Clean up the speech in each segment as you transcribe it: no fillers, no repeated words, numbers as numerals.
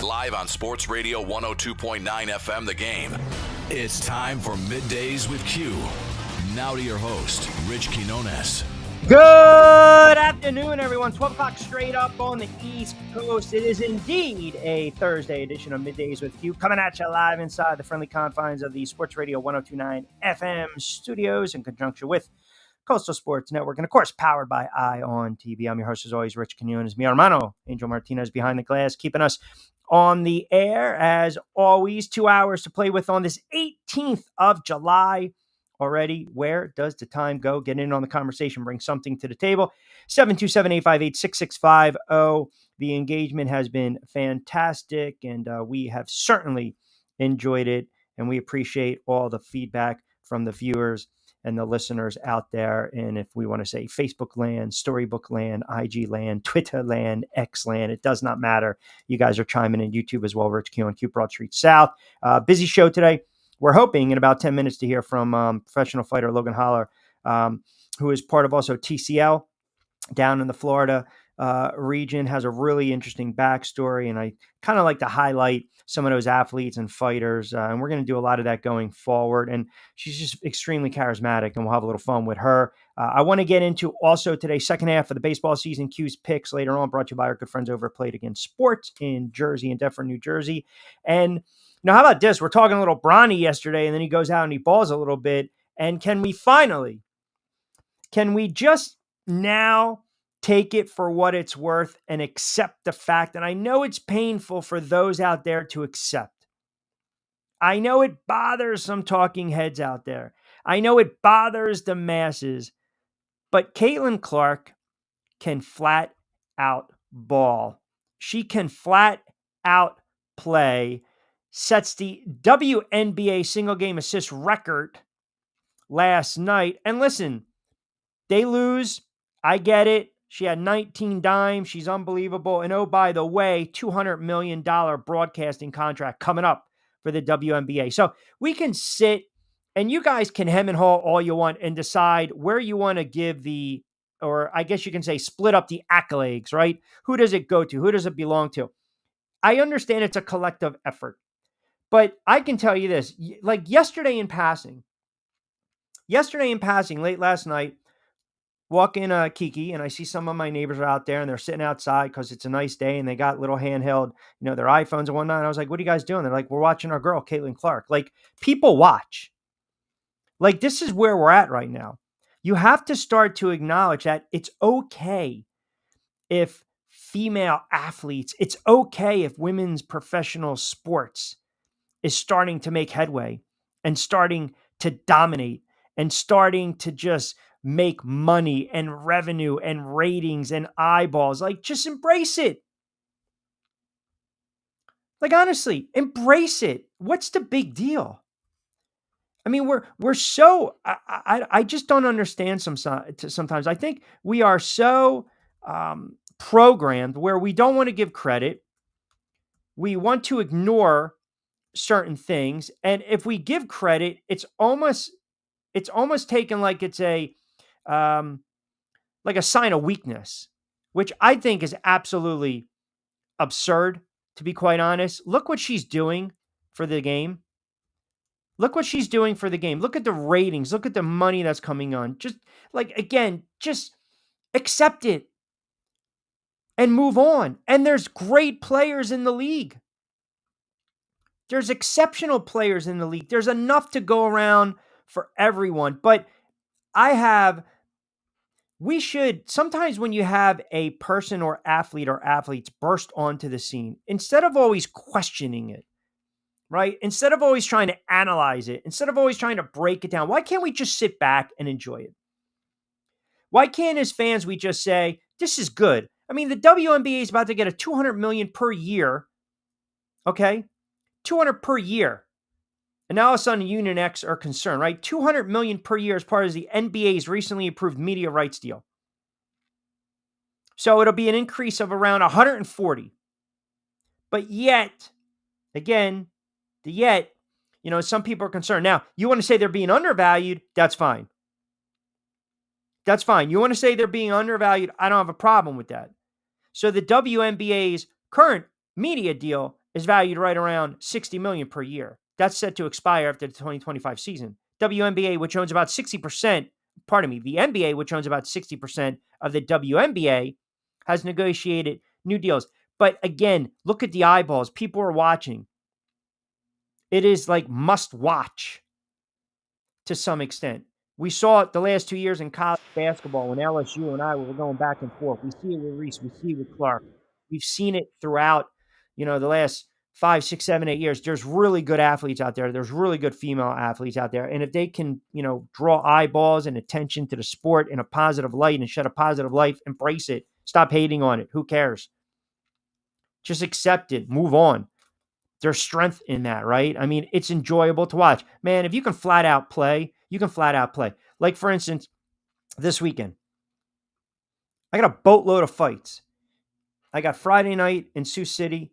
Live on Sports Radio 102.9 FM The Game. It's time for Middays with Q. Now to your host, Rich Quinones. Good afternoon, everyone. 12 o'clock straight up on the East Coast. It is indeed a Thursday edition of Middays with Q, coming at you live inside the friendly confines of the Sports Radio 102.9 FM studios in conjunction with Coastal Sports Network, and of course, powered by ION TV. I'm your host, as always, Rich Quinones. Mi hermano, Angel Martinez, behind the glass, keeping us on the air, as always. 2 hours to play with on this 18th of July already. Where does the time go? Get in on the conversation, bring something to the table. 727-858-6650. The engagement has been fantastic, and we have certainly enjoyed it, and we appreciate all the feedback from the viewers and the listeners out there. And if we want to say Facebook land, Storybook land, IG land, Twitter land, X land, it does not matter. You guys are chiming in YouTube as well. Rich Q on Q Broad Street South. Busy show today. We're hoping in about 10 minutes to hear from professional fighter Logan Holler, who is part of also TCL down in the Florida region, has a really interesting backstory. And I kind of like to highlight some of those athletes and fighters. And we're going to do a lot of that going forward. And she's just extremely charismatic, and we'll have a little fun with her. I want to get into also today's second half of the baseball season, Q's picks later on, brought to you by our good friends over at Play It Again Sports in Jersey, in Deptford, New Jersey. And now, how about this? We're talking a little Bronny yesterday, and then he goes out and he balls a little bit. And can we just now take it for what it's worth and accept the fact? And I know it's painful for those out there to accept. I know it bothers some talking heads out there. I know it bothers the masses. But Caitlin Clark can flat out ball. She can flat out play. Sets the WNBA single game assist record last night. And listen, they lose. I get it. She had 19 dimes. She's unbelievable. And oh, by the way, $200 million broadcasting contract coming up for the WNBA. So we can sit, and you guys can hem and haw all you want and decide where you want to give or I guess you can say split up the accolades, right? Who does it go to? Who does it belong to? I understand it's a collective effort. But I can tell you this, like yesterday in passing, late last night, walking Kiki, and I see some of my neighbors are out there, and they're sitting outside because it's a nice day, and they got little handheld, their iPhones and whatnot. And I was like, what are you guys doing? They're like, we're watching our girl, Caitlin Clark. Like, people watch. Like, this is where we're at right now. You have to start to acknowledge that it's okay if female athletes, it's okay if women's professional sports is starting to make headway and starting to dominate and starting to just make money and revenue and ratings and eyeballs. Like, just embrace it. Like, honestly, embrace it. What's the big deal? I mean, we're so, I just don't understand sometimes. I think we are so programmed where we don't want to give credit. We want to ignore certain things, and if we give credit, it's almost taken like it's a sign of weakness, which I think is absolutely absurd, to be quite honest. Look what she's doing for the game. Look what she's doing for the game. Look at the ratings. Look at the money that's coming on. Just just accept it and move on. And there's great players in the league. There's exceptional players in the league. There's enough to go around for everyone. But we should, sometimes when you have a person or athlete or athletes burst onto the scene, instead of always questioning it, right? Instead of always trying to analyze it, instead of always trying to break it down, why can't we just sit back and enjoy it? Why can't, as fans, we just say, this is good? I mean, the WNBA is about to get a $200 million per year, okay? 200 per year. And now all of a sudden Union X are concerned, right? 200 million per year as part of the NBA's recently approved media rights deal. So it'll be an increase of around 140. But yet, again, some people are concerned. Now, you want to say they're being undervalued, that's fine. That's fine. You want to say they're being undervalued, I don't have a problem with that. So the WNBA's current media deal is valued right around $60 million per year. That's set to expire after the 2025 season. The NBA, which owns about 60%, of the WNBA, has negotiated new deals. But again, look at the eyeballs. People are watching. It is like must watch to some extent. We saw it the last 2 years in college basketball when LSU and I were going back and forth. We see it with Reese. We see it with Clark. We've seen it throughout, the last 5, 6, 7, 8 years. There's really good athletes out there. There's really good female athletes out there. And if they can, draw eyeballs and attention to the sport in a positive light and shed a positive light, embrace it. Stop hating on it. Who cares? Just accept it. Move on. There's strength in that, right? I mean, it's enjoyable to watch. Man, if you can flat out play, you can flat out play. Like, for instance, this weekend, I got a boatload of fights. I got Friday night in Sioux City.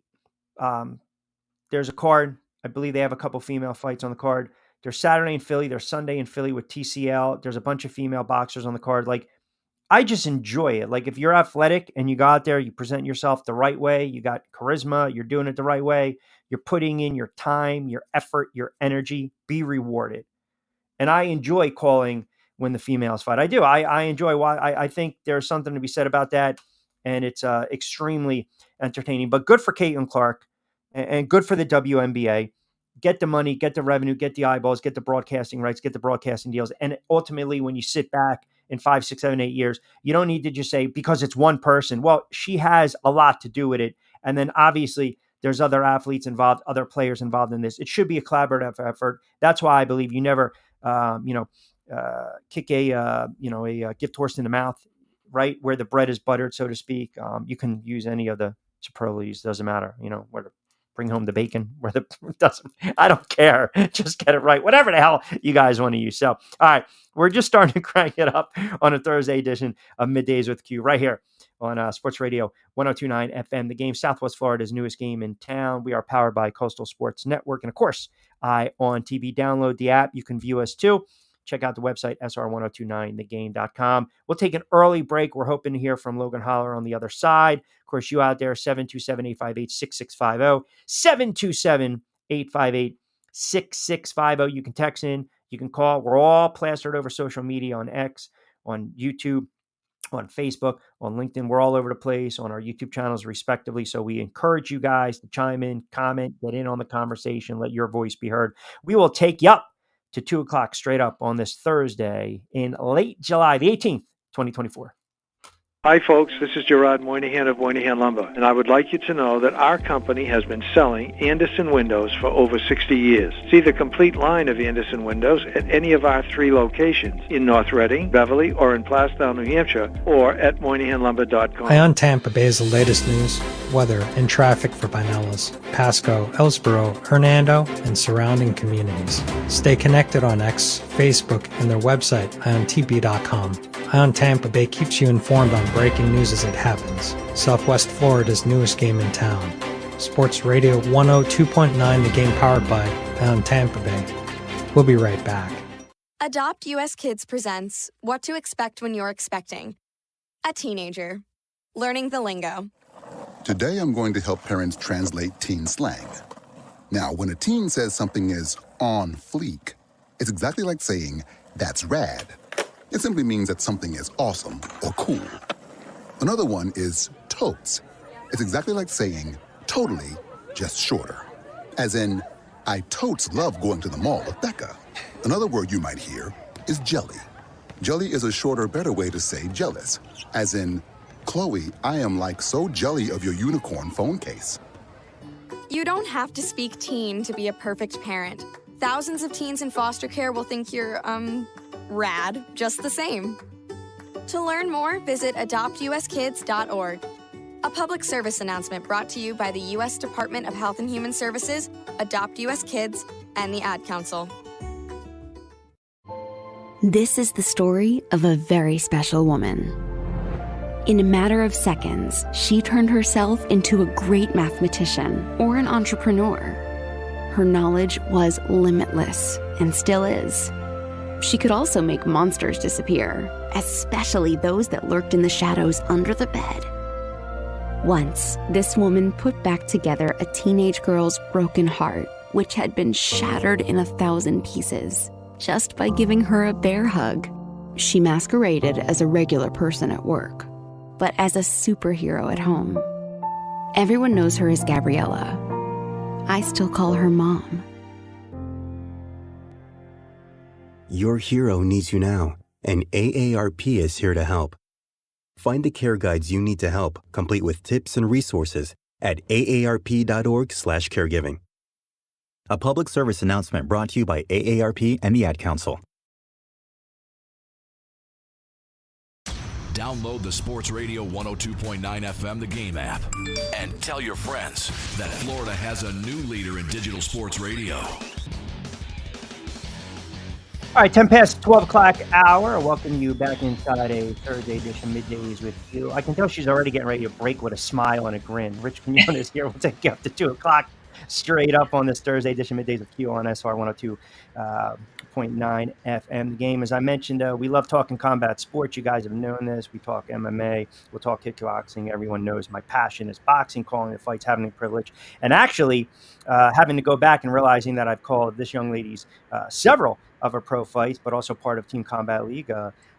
There's a card. I believe they have a couple female fights on the card. There's Saturday in Philly. There's Sunday in Philly with TCL. There's a bunch of female boxers on the card. Like, I just enjoy it. Like, if you're athletic and you go out there, you present yourself the right way, you got charisma, you're doing it the right way, you're putting in your time, your effort, your energy, be rewarded. And I enjoy calling when the females fight. I do. I enjoy why. I think there's something to be said about that. And it's extremely entertaining. But good for Caitlin Clark and good for the WNBA. Get the money, get the revenue, get the eyeballs, get the broadcasting rights, get the broadcasting deals. And ultimately, when you sit back in 5, 6, 7, 8 years, you don't need to just say, because it's one person. Well, she has a lot to do with it. And then obviously there's other athletes involved, other players involved in this. It should be a collaborative effort. That's why I believe you never, kick a gift horse in the mouth, right? Where the bread is buttered, so to speak. You can use any of the superlatives. Doesn't matter, where to bring home the bacon, where the doesn't, I don't care. Just get it right. Whatever the hell you guys want to use. So, all right, we're just starting to crank it up on a Thursday edition of Middays with Q right here on Sports Radio 102.9 FM. The Game, Southwest Florida's newest game in town. We are powered by Coastal Sports Network. And of course, on TV. Download the app. You can view us too. Check out the website, sr1029thegame.com. We'll take an early break. We're hoping to hear from Logan Holler on the other side. Of course, you out there, 727-858-6650, 727-858-6650. You can text in. You can call. We're all plastered over social media on X, on YouTube, on Facebook, on LinkedIn. We're all over the place on our YouTube channels, respectively. So we encourage you guys to chime in, comment, get in on the conversation, let your voice be heard. We will take you up to 2 o'clock straight up on this Thursday in late July, the 18th, 2024. Hi, folks. This is Gerard Moynihan of Moynihan Lumber, and I would like you to know that our company has been selling Andersen windows for over 60 years. See the complete line of Andersen windows at any of our 3 locations in North Reading, Beverly, or in Plastown, New Hampshire, or at MoynihanLumber.com. Hi, on Tampa Bay is the latest news, weather, and traffic for Pinellas, Pasco, Ellsboro, Hernando, and surrounding communities. Stay connected on X, Facebook, and their website, iontp.com. Ion Tampa Bay keeps you informed on breaking news as it happens. Southwest Florida's newest game in town. Sports Radio 102.9, the Game, powered by Ion Tampa Bay. We'll be right back. Adopt US Kids presents What to Expect When You're Expecting. A teenager. Learning the lingo. Today I'm going to help parents translate teen slang. Now, when a teen says something is on fleek, it's exactly like saying, that's rad. It simply means that something is awesome or cool. Another one is totes. It's exactly like saying totally, just shorter. As in, I totes love going to the mall with Becca. Another word you might hear is jelly. Jelly is a shorter, better way to say jealous. As in, Chloe, I am like so jelly of your unicorn phone case. You don't have to speak teen to be a perfect parent. Thousands of teens in foster care will think you're, rad just the same. To learn more, visit adoptuskids.org. A public service announcement brought to you by the U.S. Department of Health and Human Services, Adopt U.S. Kids, and the Ad Council. This is the story of a very special woman. In a matter of seconds, she turned herself into a great mathematician or an entrepreneur. Her knowledge was limitless and still is. She could also make monsters disappear, especially those that lurked in the shadows under the bed. Once, this woman put back together a teenage girl's broken heart, which had been shattered in 1,000 pieces, just by giving her a bear hug. She masqueraded as a regular person at work, but as a superhero at home. Everyone knows her as Gabriella. I still call her Mom. Your hero needs you now, and AARP is here to help. Find the care guides you need to help, complete with tips and resources at aarp.org/caregiving. A public service announcement brought to you by AARP and the Ad Council. Download the Sports Radio 102.9 FM The Game app and tell your friends that Florida has a new leader in digital sports radio. All right, 10 past 12 o'clock hour. I welcome you back inside a Thursday edition Middays with you. I can tell she's already getting ready to break with a smile and a grin. Rich Quinones here. We'll take you up to 2 o'clock straight up on this Thursday edition Middays with Q on SR 102.9 FM. The Game, as I mentioned, we love talking combat sports. You guys have known this. We talk MMA. We'll talk kickboxing. Everyone knows my passion is boxing, calling the fights, having the privilege, and actually having to go back and realizing that I've called this young lady's several of her pro fights, but also part of Team Combat League,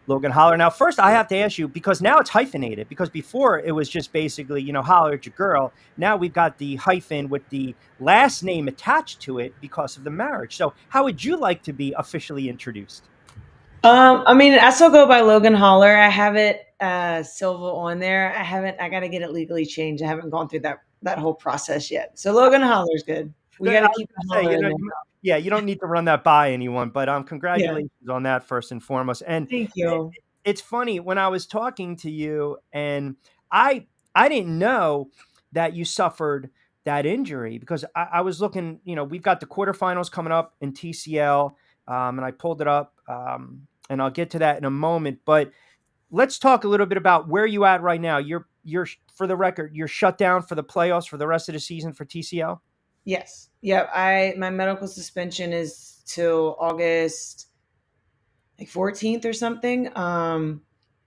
Logan Holler. Now, first, I have to ask you, because now it's hyphenated, because before it was just basically, holler at your girl. Now we've got the hyphen with the last name attached to it because of the marriage. So how would you like to be officially introduced? I still go by Logan Holler. I have it Silva on there. I got to get it legally changed. I haven't gone through that whole process yet. So Logan Holler is good. We got to keep it Holler. Yeah, you don't need to run that by anyone, but congratulations on that first and foremost. And thank you. It's funny, when I was talking to you, and I didn't know that you suffered that injury, because I was looking, we've got the quarterfinals coming up in TCL, and I pulled it up, and I'll get to that in a moment. But let's talk a little bit about where you at right now. You're for the record, you're shut down for the playoffs for the rest of the season for TCL? Yes. Yep. My medical suspension is till August 14th or something. I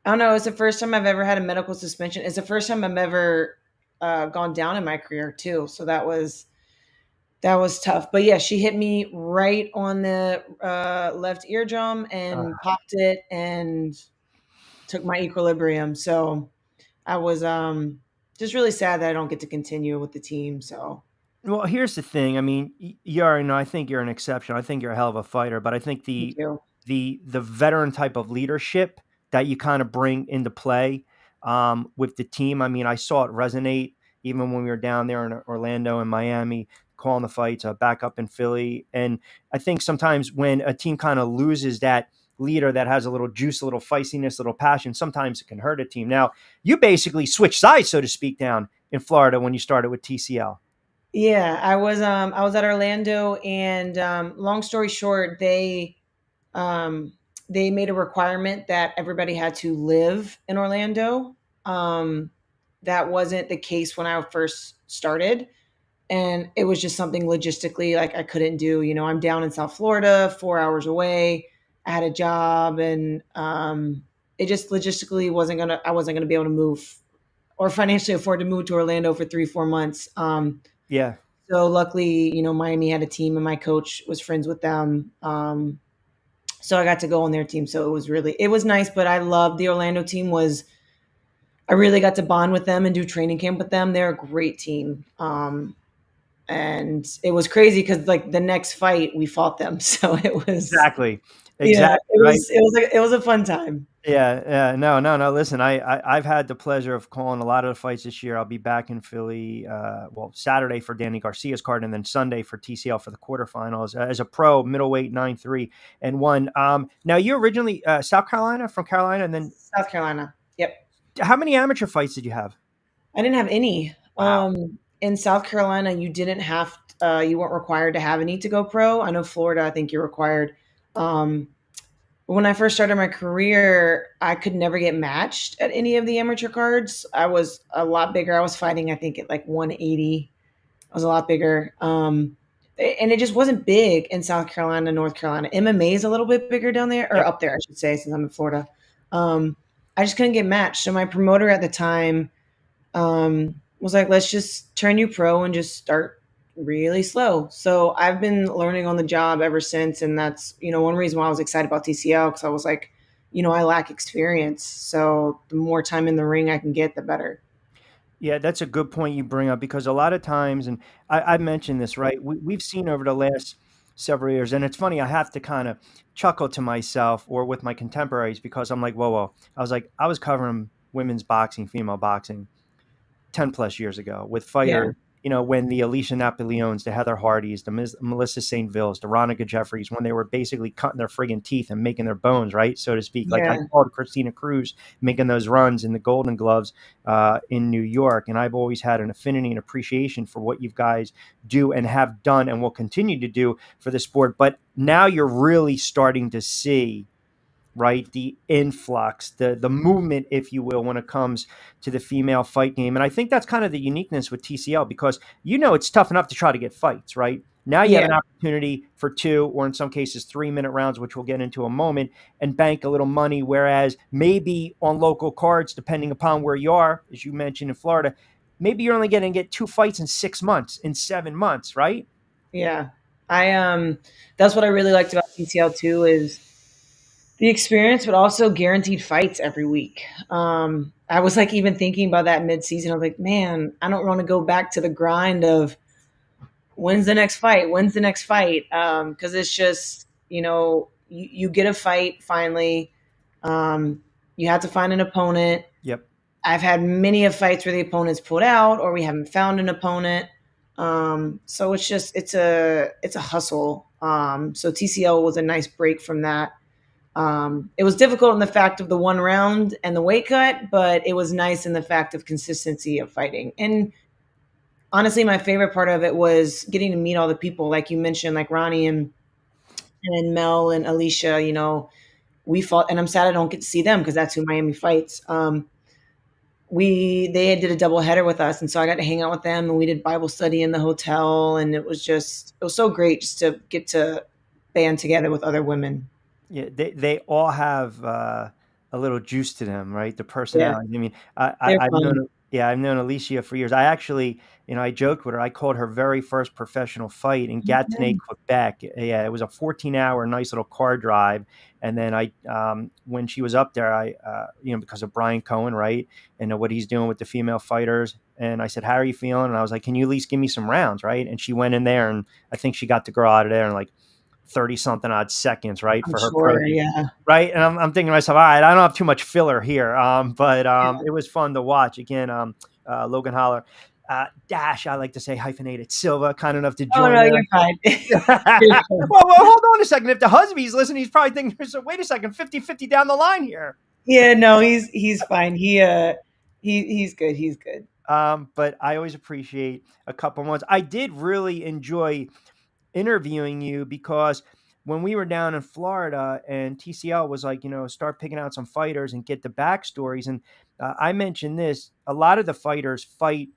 don't know. It's the first time I've ever had a medical suspension. It's the first time I've ever gone down in my career too. So that was tough. But yeah, she hit me right on the left eardrum and popped it and took my equilibrium. So I was just really sad that I don't get to continue with the team. So. Well, here's the thing. I mean, I think you're an exception. I think you're a hell of a fighter, but I think the veteran type of leadership that you kind of bring into play with the team. I mean, I saw it resonate even when we were down there in Orlando and Miami, calling the fights, back up in Philly. And I think sometimes when a team kind of loses that leader that has a little juice, a little feistiness, a little passion, sometimes it can hurt a team. Now, you basically switched sides, so to speak, down in Florida when you started with TCL. Yeah, I was at Orlando, and long story short, they made a requirement that everybody had to live in Orlando. That wasn't the case when I first started, and it was just something logistically like I couldn't do. I'm down in South Florida, 4 hours away. I had a job, and it just logistically I wasn't gonna be able to move or financially afford to move to Orlando for 3-4 months. Yeah. So luckily, Miami had a team and my coach was friends with them. So I got to go on their team. So it was nice, but I loved the Orlando team. I really got to bond with them and do training camp with them. They're a great team. And it was crazy because like the next fight we fought them. So it was exactly. Yeah, it was a fun time. Yeah. No. Listen, I've had the pleasure of calling a lot of the fights this year. I'll be back in Philly, Saturday for Danny Garcia's card, and then Sunday for TCL for the quarterfinals as a pro middleweight 9-3-1. Now you're originally from Carolina, and then South Carolina. Yep. How many amateur fights did you have? I didn't have any. Wow. In South Carolina, you didn't have, you weren't required to have any to go pro. I know Florida, I think you're required. When I first started my career, I could never get matched at any of the amateur cards. I was a lot bigger. I was fighting, I think, at like 180. I was a lot bigger. And it just wasn't big in South Carolina, North Carolina. MMA is a little bit bigger down there, or up there, I should say, since I'm in Florida. I just couldn't get matched. So my promoter at the time, was like, let's just turn you pro and just start really slow. So I've been learning on the job ever since. And that's, one reason why I was excited about TCL, because I was like, I lack experience. So the more time in the ring I can get, the better. Yeah, that's a good point you bring up, because a lot of times, and I mentioned this, right? We've seen over the last several years, and it's funny, I have to kind of chuckle to myself or with my contemporaries, because I'm like, whoa. I was covering women's boxing, female boxing 10 plus years ago with Yeah. fighters, when the Alicia Napoleons, the Heather Hardys, the Melissa St. Villes, the Ronica Jeffries, when they were basically cutting their friggin' teeth and making their bones, right? So to speak. Like I Yeah. called Christina Cruz making those runs in the Golden Gloves in New York. And I've always had an affinity and appreciation for what you guys do and have done and will continue to do for the sport. But now you're really starting to see, right, the influx, the movement, if you will, when it comes to the female fight game. And I think that's kind of the uniqueness with TCL, because it's tough enough to try to get fights, right? Now you have Yeah. an opportunity for 2, or in some cases 3-minute rounds, which we'll get into a moment, and bank a little money. Whereas maybe on local cards, depending upon where you are, as you mentioned in Florida, maybe you're only going to get 2 fights in 6 months, in 7 months, right? Yeah. That's what I really liked about TCL too, is the experience, but also guaranteed fights every week. I was like even thinking about that mid-season. I was like, man, I don't want to go back to the grind of when's the next fight? When's the next fight? Because it's just, you get a fight finally. You have to find an opponent. Yep. I've had many of fights where the opponent's pulled out or we haven't found an opponent. So it's a hustle. So TCL was a nice break from that. It was difficult in the fact of the 1 round and the weight cut, but it was nice in the fact of consistency of fighting. And honestly, my favorite part of it was getting to meet all the people, like you mentioned, like Ronnie and Mel and Alicia. We fought, and I'm sad I don't get to see them because that's who Miami fights. They did a double header with us, and so I got to hang out with them, and we did Bible study in the hotel, and it was so great just to get to band together with other women. Yeah, they all have a little juice to them, right? The Yeah, personality. I mean, they're I've fun. I've known Alicia for years. I actually, I joked with her. I called her very first professional fight in Gatineau, Okay. Quebec. Yeah, it was a 14-hour nice little car drive. And then when she was up there, because of Brian Cohen, right, and what he's doing with the female fighters. And I said, "How are you feeling?" And I was like, "Can you at least give me some rounds, right?" And she went in there, and I think she got the girl out of there in like 30 something odd seconds, right, I'm for her pro sure. debut, Yeah. right? And I'm thinking to myself, all right, I don't have too much filler here, but Yeah. it was fun to watch. Again, Logan Holler, Dash, I like to say hyphenated Silva, kind enough to Oh join no, there. you're fine. You're fine. Well, hold on a second. If the husband's listening, he's probably thinking, so wait a second, 50-50 down the line here. Yeah, no, he's fine. He's good. He's good. But I always appreciate a couple months. I did really enjoy interviewing you, because when we were down in Florida and TCL was like, start picking out some fighters and get the backstories. And I mentioned this, a lot of the fighters fight,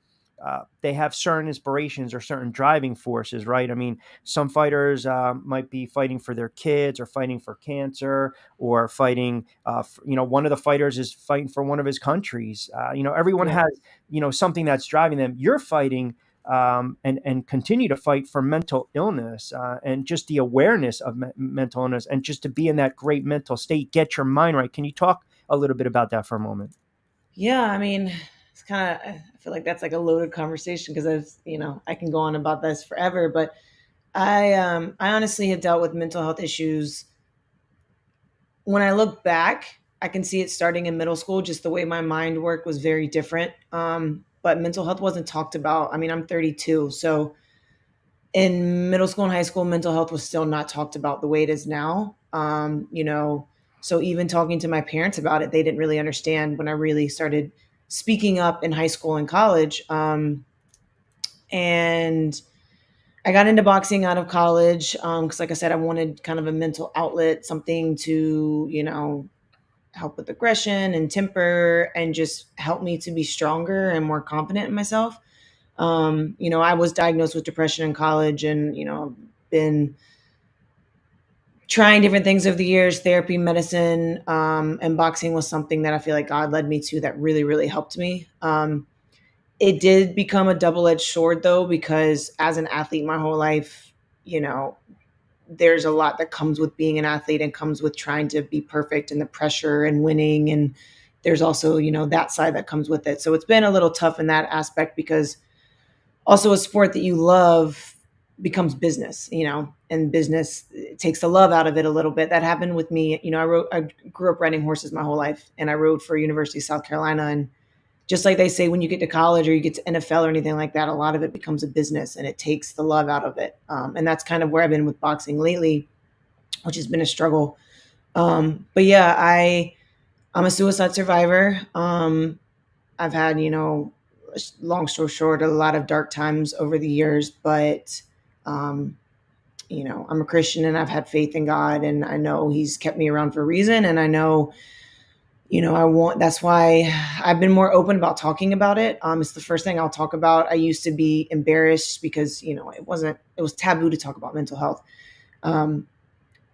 they have certain inspirations or certain driving forces, right? I mean, some fighters might be fighting for their kids or fighting for cancer or fighting, one of the fighters is fighting for one of his countries. Everyone Yeah. has, something that's driving them. You're fighting and continue to fight for mental illness and just the awareness of mental illness, and just to be in that great mental state, get your mind right. Can you talk a little bit about that for a moment? Yeah, I mean, it's kind of, I feel like that's like a loaded conversation because I can go on about this forever, but I honestly have dealt with mental health issues. When I look back, I can see it starting in middle school. Just the way my mind worked was very different. But mental health wasn't talked about. I mean, I'm 32, so in middle school and high school, mental health was still not talked about the way it is now. So even talking to my parents about it, they didn't really understand when I really started speaking up in high school and college. And I got into boxing out of college because, like I said, I wanted kind of a mental outlet, something to, help with aggression and temper and just help me to be stronger and more confident in myself. I was diagnosed with depression in college and, been trying different things over the years, therapy, medicine, and boxing was something that I feel like God led me to that really, really helped me. It did become a double-edged sword though, because as an athlete my whole life, you know, there's a lot that comes with being an athlete and comes with trying to be perfect and the pressure and winning. And there's also, you know, that side that comes with it. So it's been a little tough in that aspect, because also a sport that you love becomes business, you know, and business takes the love out of it a little bit. That happened with me. You know, I grew up riding horses my whole life, and I rode for University of South Carolina. And just like they say, when you get to college or you get to NFL or anything like that, a lot of it becomes a business and it takes the love out of it. And that's kind of where I've been with boxing lately, which has been a struggle. But yeah, I'm a suicide survivor. I've had, you know, long story short, a lot of dark times over the years, but, you know, I'm a Christian and I've had faith in God, and I know he's kept me around for a reason. And I know, you know, that's why I've been more open about talking about it. It's the first thing I'll talk about. I used to be embarrassed because, you know, it was taboo to talk about mental health.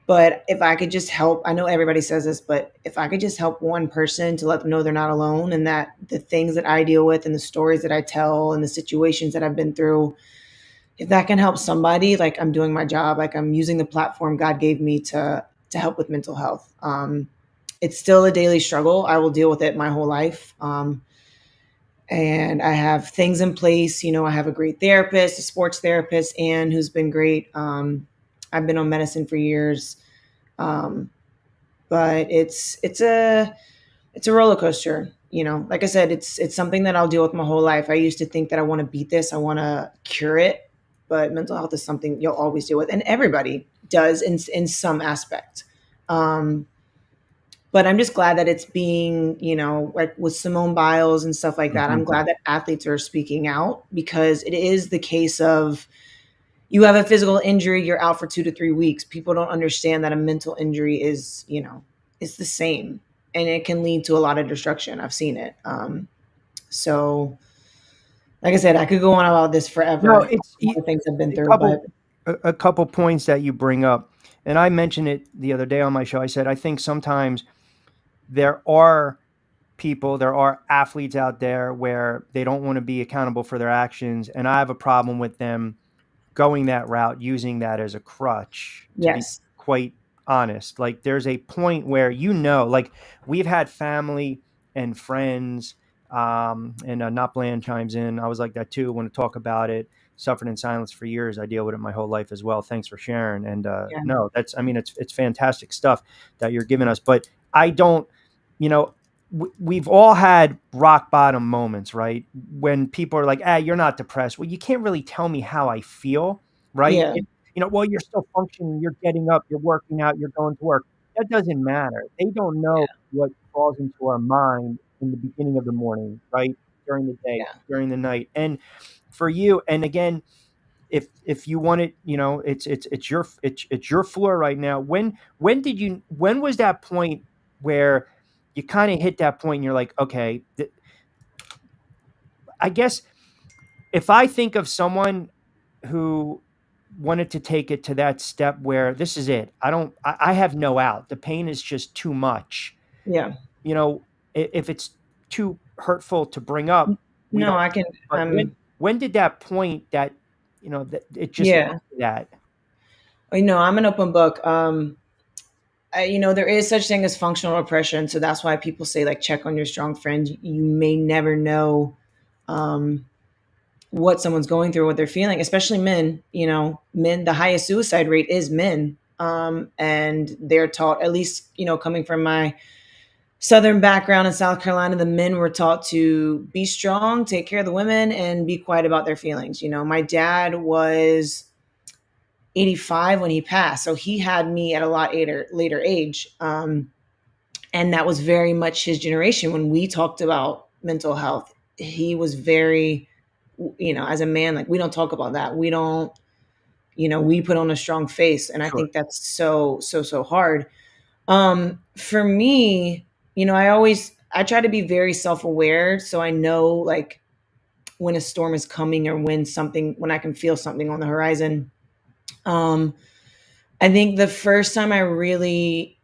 But if I could just help, I know everybody says this, but if I could just help one person to let them know they're not alone, and that the things that I deal with and the stories that I tell and the situations that I've been through, if that can help somebody, like, I'm doing my job, like I'm using the platform God gave me to help with mental health. It's still a daily struggle. I will deal with it my whole life. And I have things in place. You know, I have a great therapist, a sports therapist, Anne, who's been great. I've been on medicine for years. But it's a roller coaster. You know, like I said, it's something that I'll deal with my whole life. I used to think that I want to beat this, I want to cure it, but mental health is something you'll always deal with, and everybody does in some aspect. But I'm just glad that it's being, you know, like with Simone Biles and stuff like that. I'm glad that athletes are speaking out, because it is the case of, you have a physical injury, you're out for 2 to 3 weeks. People don't understand that a mental injury is, you know, it's the same, and it can lead to a lot of destruction. I've seen it. So like I said, I could go on about this forever. No, it's all the things I've been through, a couple points that you bring up, and I mentioned it the other day on my show. I said, I think sometimes there are athletes out there where they don't want to be accountable for their actions. And I have a problem with them going that route, using that as a crutch, to be quite honest. Like, there's a point where, you know, like, we've had family and friends, and Not Bland chimes in. I was like that too. Want to talk about it. Suffered in silence for years. I deal with it my whole life as well. Thanks for sharing. And no, that's, I mean, it's fantastic stuff that you're giving us. But I don't, you know, we've all had rock bottom moments, right? When people are like, you're not depressed. Well, you can't really tell me how I feel, right? Yeah. You know, well, you're still functioning, you're getting up, you're working out, you're going to work. That doesn't matter. They don't know what falls into our mind in the beginning of the morning, right? During the day, during the night. And for you, and again, if you want it, you know, it's your floor right now. When was that point where you kind of hit that point and you're like, okay, I guess if I think of someone who wanted to take it to that step where this is it, I have no out. The pain is just too much. Yeah. You know, if it's too hurtful to bring up. No, I can. When did that point that, you know, that it just that? You know, I'm an open book. You know, there is such thing as functional depression. So that's why people say, like, check on your strong friend. You may never know what someone's going through, what they're feeling, especially men. You know, men, the highest suicide rate is men. And they're taught, at least, you know, coming from my Southern background in South Carolina, the men were taught to be strong, take care of the women, and be quiet about their feelings. You know, my dad was 85 when he passed, so he had me at a lot later age. And that was very much his generation. When we talked about mental health, he was very, you know, as a man, like, we don't talk about that. We don't, you know, we put on a strong face. And I think that's so hard. For me, you know, I try to be very self-aware. So I know, like, when a storm is coming, or when I can feel something on the horizon. I think the first time I really,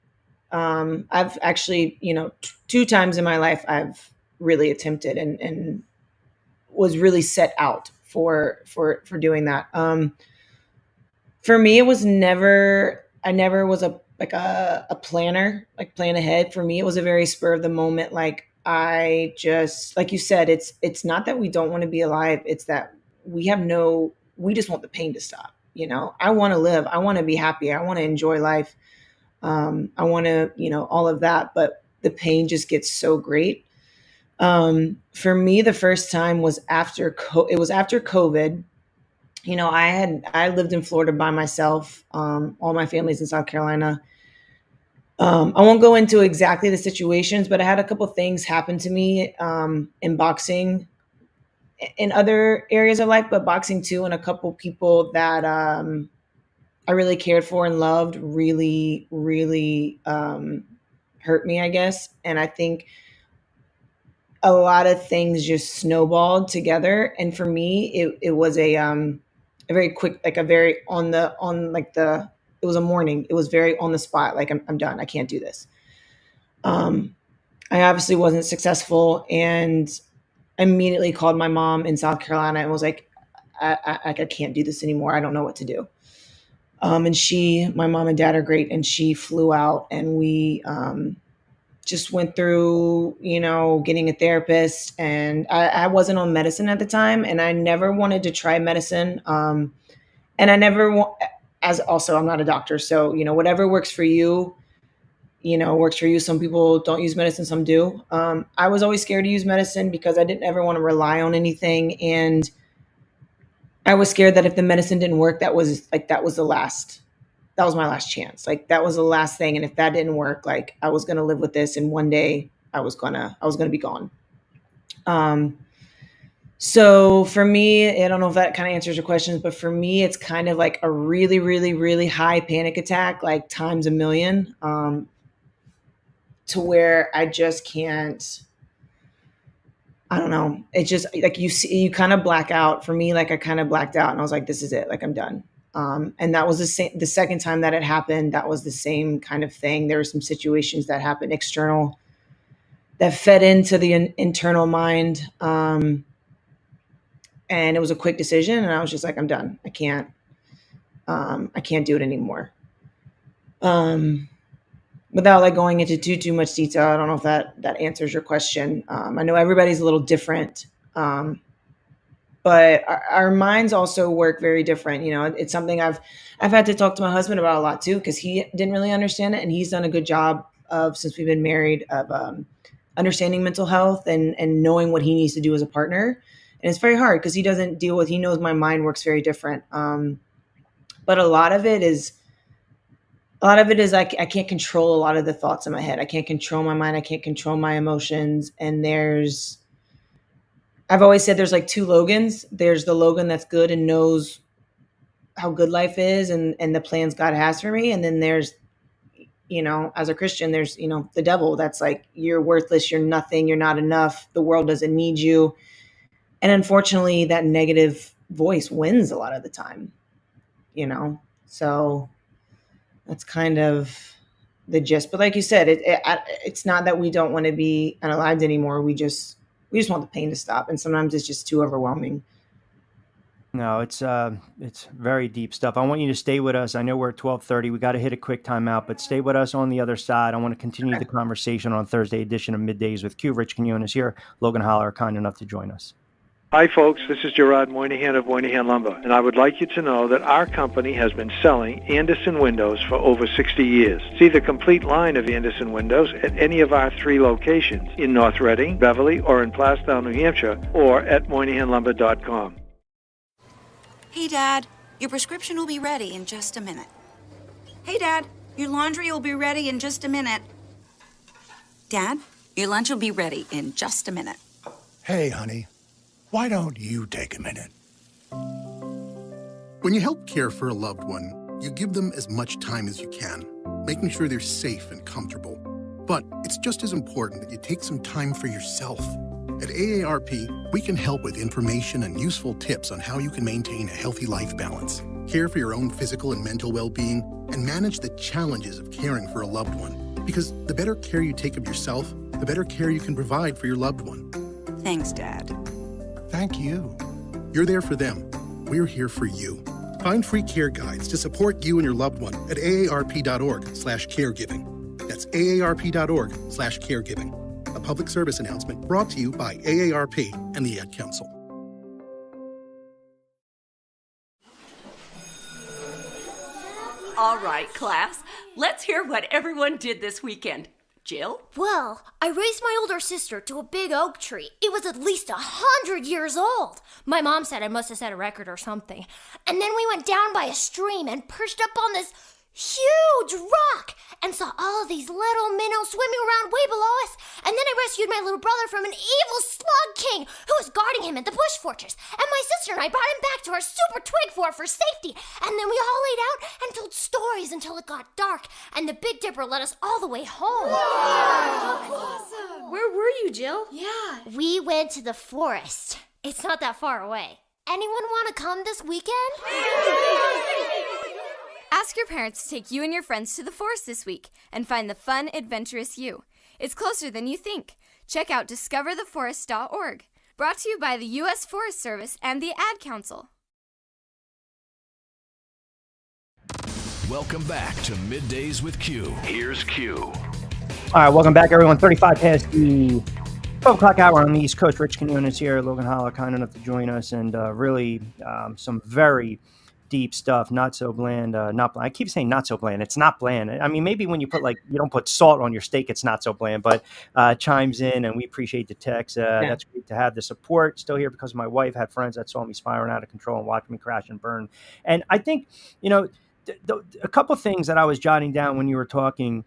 I've actually, you know, 2 times in my life, I've really attempted and was really set out for doing that. For me, it was I never was a planner, like plan ahead. For me, it was a very spur of the moment. Like I just, like you said, it's not that we don't want to be alive. It's that we just want the pain to stop. You know, I want to live. I want to be happy. I want to enjoy life. I want to, all of that, but the pain just gets so great. For me, the first time was after COVID. I lived in Florida by myself. All my family's in South Carolina. I won't go into exactly the situations, but I had a couple things happen to me in boxing, in other areas of life, but boxing too, and a couple people that I really cared for and loved really, really hurt me, I guess. And I think a lot of things just snowballed together. And for me, it was a very quick, like it was a morning. It was very on the spot. Like I'm done. I can't do this. I obviously wasn't successful, and immediately called my mom in South Carolina and was like, I can't do this anymore. I don't know what to do. And my mom and dad are great. And she flew out, and we just went through, getting a therapist. And I wasn't on medicine at the time, and I never wanted to try medicine. And I never I'm not a doctor. So, whatever works for you, works for you. Some people don't use medicine, some do. I was always scared to use medicine because I didn't ever want to rely on anything. And I was scared that if the medicine didn't work, that was my last chance. Like that was the last thing. And if that didn't work, like I was going to live with this. And one day I was going to be gone. So for me, I don't know if that kind of answers your questions, but for me, it's kind of like a really, really, really high panic attack, like times a million, to where I just can't, I don't know. It's just like you kind of black out. For me, like I kind of blacked out, and I was like, this is it. Like I'm done. And that was the second time that it happened. That was the same kind of thing. There were some situations that happened external that fed into the internal mind. And it was a quick decision, and I was just like, I'm done. I can't do it anymore. Without like going into too much detail, I don't know if that answers your question. I know everybody's a little different, but our minds also work very different. It's something I've had to talk to my husband about a lot too, because he didn't really understand it, and he's done a good job of, since we've been married, of understanding mental health and knowing what he needs to do as a partner. And it's very hard because he knows my mind works very different. But a lot of it is I can't control a lot of the thoughts in my head. I can't control my mind. I can't control my emotions. And I've always said there's like two Logans. There's the Logan that's good and knows how good life is and the plans God has for me. And then there's, as a Christian, there's, the devil that's like, you're worthless. You're nothing. You're not enough. The world doesn't need you. And unfortunately, that negative voice wins a lot of the time, so that's kind of the gist. But like you said, it's not that we don't want to be unalived anymore. We just want the pain to stop. And sometimes it's just too overwhelming. No, it's very deep stuff. I want you to stay with us. I know we're at 12:30. We got to hit a quick timeout, but stay with us on the other side. I want to continue the conversation on Thursday edition of Middays with Q. Rich Quinones here. Logan Holler, kind enough to join us. Hi, folks. This is Gerard Moynihan of Moynihan Lumber, and I would like you to know that our company has been selling Andersen windows for over 60 years. See the complete line of Andersen windows at any of our 3 locations in North Reading, Beverly, or in Plastown, New Hampshire, or at MoynihanLumber.com. Hey, Dad, your prescription will be ready in just a minute. Hey, Dad, your laundry will be ready in just a minute. Dad, your lunch will be ready in just a minute. Hey, honey. Why don't you take a minute? When you help care for a loved one, you give them as much time as you can, making sure they're safe and comfortable. But it's just as important that you take some time for yourself. At AARP, we can help with information and useful tips on how you can maintain a healthy life balance, care for your own physical and mental well-being, and manage the challenges of caring for a loved one. Because the better care you take of yourself, the better care you can provide for your loved one. Thanks, Dad. thank you. You're there for them. We're here for you. Find free care guides to support you and your loved one at aarp.org/caregiving. That's aarp.org/caregiving. A public service announcement brought to you by AARP and the Ad Council. All right, class. Let's hear what everyone did this weekend. Jill? Well, I raised my older sister to a big oak tree. It was at least 100 years old. My mom said I must have set a record or something. And then we went down by a stream and perched up on this huge rock and saw all of these little minnows swimming around way below us. And then I rescued my little brother from an evil slug king who was guarding him at the bush fortress. And my sister and I brought him back to our super twig fort for safety. And then we all laid out and told stories until it got dark. And the Big Dipper led us all the way home. Wow. Awesome. Where were you, Jill? Yeah. We went to the forest. It's not that far away. Anyone want to come this weekend? Ask your parents to take you and your friends to the forest this week and find the fun, adventurous you. It's closer than you think. Check out discovertheforest.org. Brought to you by the U.S. Forest Service and the Ad Council. Welcome back to Middays with Q. Here's Q. All right, welcome back, everyone. 35 past the 12 o'clock hour on the East Coast. Rich Quinones here. Logan Holla, kind enough to join us, and really some very deep stuff. Not so bland. Not bland. I keep saying not so bland. It's not bland. I mean, maybe when you put you don't put salt on your steak, it's not so bland. But chimes in, and we appreciate the text. That's great to have the support. Still here because my wife had friends that saw me spiraling out of control and watched me crash and burn. And I think a couple things that I was jotting down when you were talking.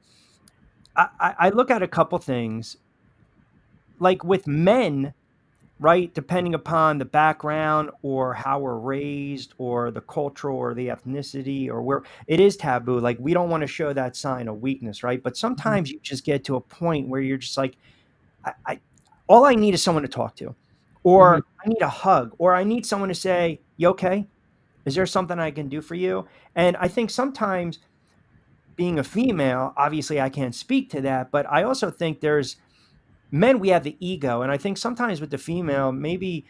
I look at a couple things, like with men, right? Depending upon the background or how we're raised or the cultural or the ethnicity or where it is taboo. Like we don't want to show that sign of weakness, right? But sometimes you just get to a point where you're just like, all I need is someone to talk to, or I need a hug, or I need someone to say, "You okay? Is there something I can do for you?" And I think sometimes, being a female, obviously I can't speak to that, but I also think there's men, we have the ego. And I think sometimes with the female, maybe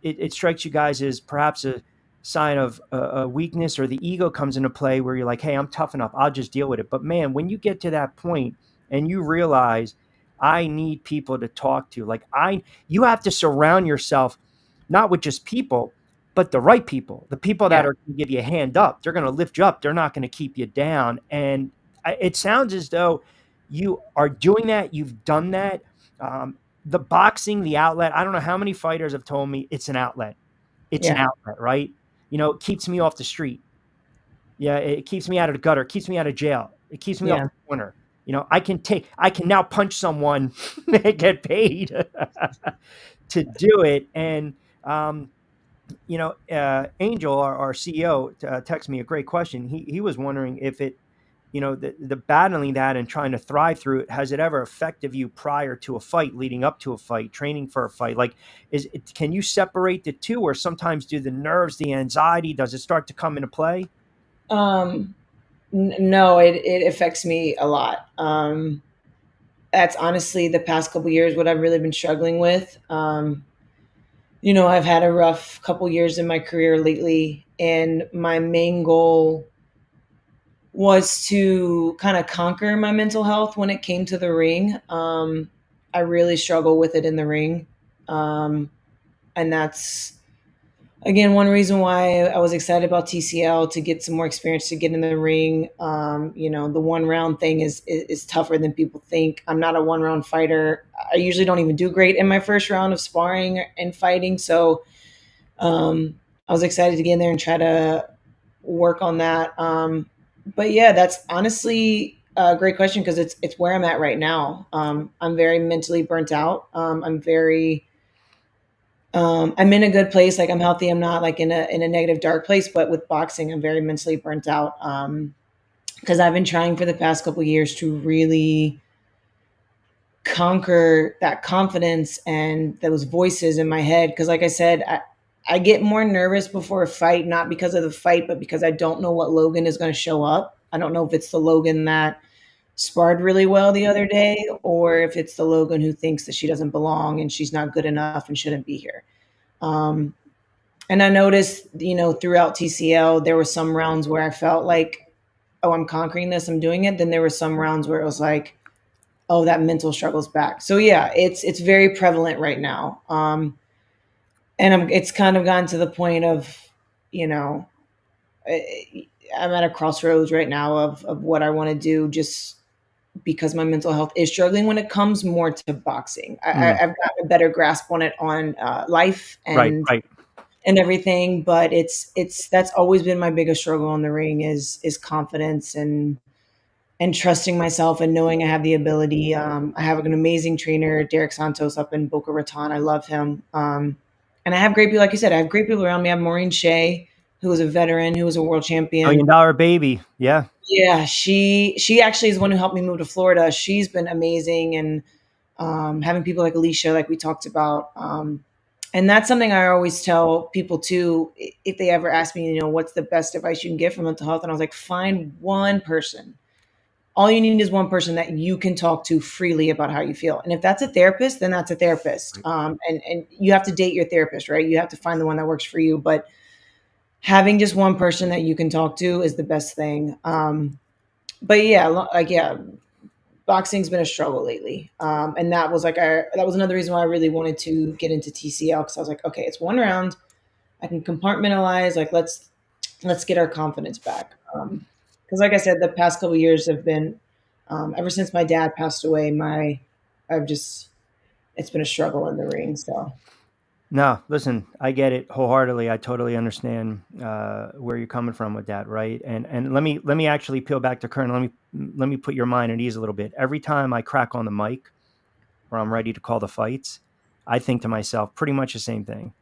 it strikes you guys as perhaps a sign of a weakness, or the ego comes into play where you're like, hey, I'm tough enough. I'll just deal with it. But man, when you get to that point and you realize I need people to talk to, you have to surround yourself, not with just people, but the right people, the people that are going to give you a hand up. They're going to lift you up. They're not going to keep you down. And it sounds as though you are doing that. You've done that. The boxing, the outlet, I don't know how many fighters have told me it's an outlet. It's an outlet, right? It keeps me off the street. Yeah, it keeps me out of the gutter. It keeps me out of jail. It keeps me off the corner. I can now punch someone and get paid to do it. And, Angel, our CEO, texted me a great question. He was wondering if it, the battling that and trying to thrive through it, has it ever affected you prior to a fight, leading up to a fight, training for a fight? Can you separate the two, or sometimes do the nerves, the anxiety, does it start to come into play? No, it affects me a lot. That's honestly the past couple of years what I've really been struggling with. I've had a rough couple years in my career lately, and my main goal was to kind of conquer my mental health when it came to the ring. I really struggle with it in the ring. And that's, again, one reason why I was excited about TCL, to get some more experience, to get in the ring. The 1 round thing is tougher than people think. I'm not a 1 round fighter. I usually don't even do great in my first round of sparring and fighting. So I was excited to get in there and try to work on that. But yeah, that's honestly a great question, because it's where I'm at right now. I'm very mentally burnt out. I'm in a good place. I'm healthy. I'm not in a negative, dark place, but with boxing, I'm very mentally burnt out. Because I've been trying for the past couple of years to really conquer that confidence and those voices in my head. Because like I said, I get more nervous before a fight, not because of the fight, but because I don't know what Logan is going to show up. I don't know if it's the Logan that sparred really well the other day, or if it's the Logan who thinks that she doesn't belong and she's not good enough and shouldn't be here. And I noticed, throughout TCL, there were some rounds where I felt like, oh, I'm conquering this, I'm doing it. Then there were some rounds where it was like, oh, that mental struggle's back. So yeah, it's very prevalent right now. And it's kind of gotten to the point of, I'm at a crossroads right now of what I want to do, just because my mental health is struggling when it comes more to boxing. I've gotten a better grasp on it on life and Right. and everything, but that's always been my biggest struggle in the ring is confidence and trusting myself and knowing I have the ability. I have an amazing trainer, Derek Santos, up in Boca Raton. I love him. And I have great people, like you said, I have great people around me. I have Maureen Shea, who was a veteran, who was a world champion. $1 million baby. Yeah. Yeah, she actually is the one who helped me move to Florida. She's been amazing, and having people like Alicia, like we talked about. And that's something I always tell people too, if they ever ask me, what's the best advice you can give for mental health? And I was like, find one person. All you need is one person that you can talk to freely about how you feel. And if that's a therapist, then that's a therapist. And you have to date your therapist, right? You have to find the one that works for you. But having just one person that you can talk to is the best thing. But yeah, boxing's been a struggle lately. And that was that was another reason why I really wanted to get into TCL, because I was like, okay, it's one round. I can compartmentalize. Like, let's get our confidence back. Because like I said, the past couple of years have been, ever since my dad passed away, it's been a struggle in the ring. So. No, listen, I get it wholeheartedly. I totally understand where you're coming from with that, right? And let me actually peel back the curtain. Let me put your mind at ease a little bit. Every time I crack on the mic or I'm ready to call the fights, I think to myself pretty much the same thing,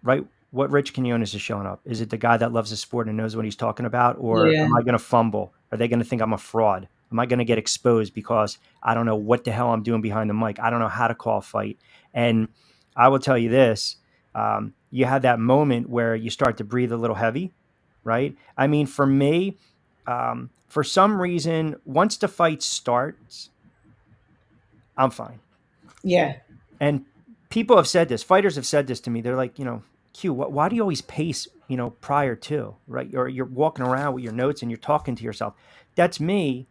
right? What Rich Quinones is showing up? Is it the guy that loves the sport and knows what he's talking about? Or am I going to fumble? Are they going to think I'm a fraud? Am I going to get exposed because I don't know what the hell I'm doing behind the mic? I don't know how to call a fight. And I will tell you this, you have that moment where you start to breathe a little heavy, right? I mean, for me, for some reason, once the fight starts, I'm fine. Yeah. And people have said this, fighters have said this to me. They're like, Q, why do you always pace, prior to, right? Or you're walking around with your notes and you're talking to yourself. That's me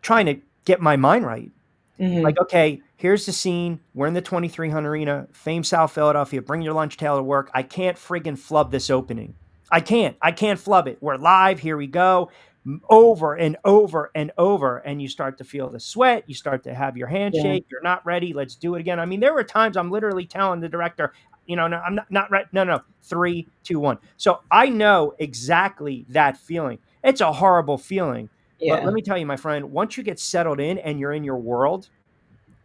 trying to get my mind right. Mm-hmm. Like, okay, here's the scene. We're in the 2300 Arena, famed South Philadelphia. Bring your lunchtail to work. I can't friggin' flub this opening. I can't flub it. We're live. Here we go. Over and over and over. And you start to feel the sweat. You start to have your handshake. You're not ready. Let's do it again. I mean, there were times I'm literally telling the director, no, I'm not ready. No. 3, 2, 1. So I know exactly that feeling. It's a horrible feeling. Yeah. But let me tell you, my friend, once you get settled in and you're in your world,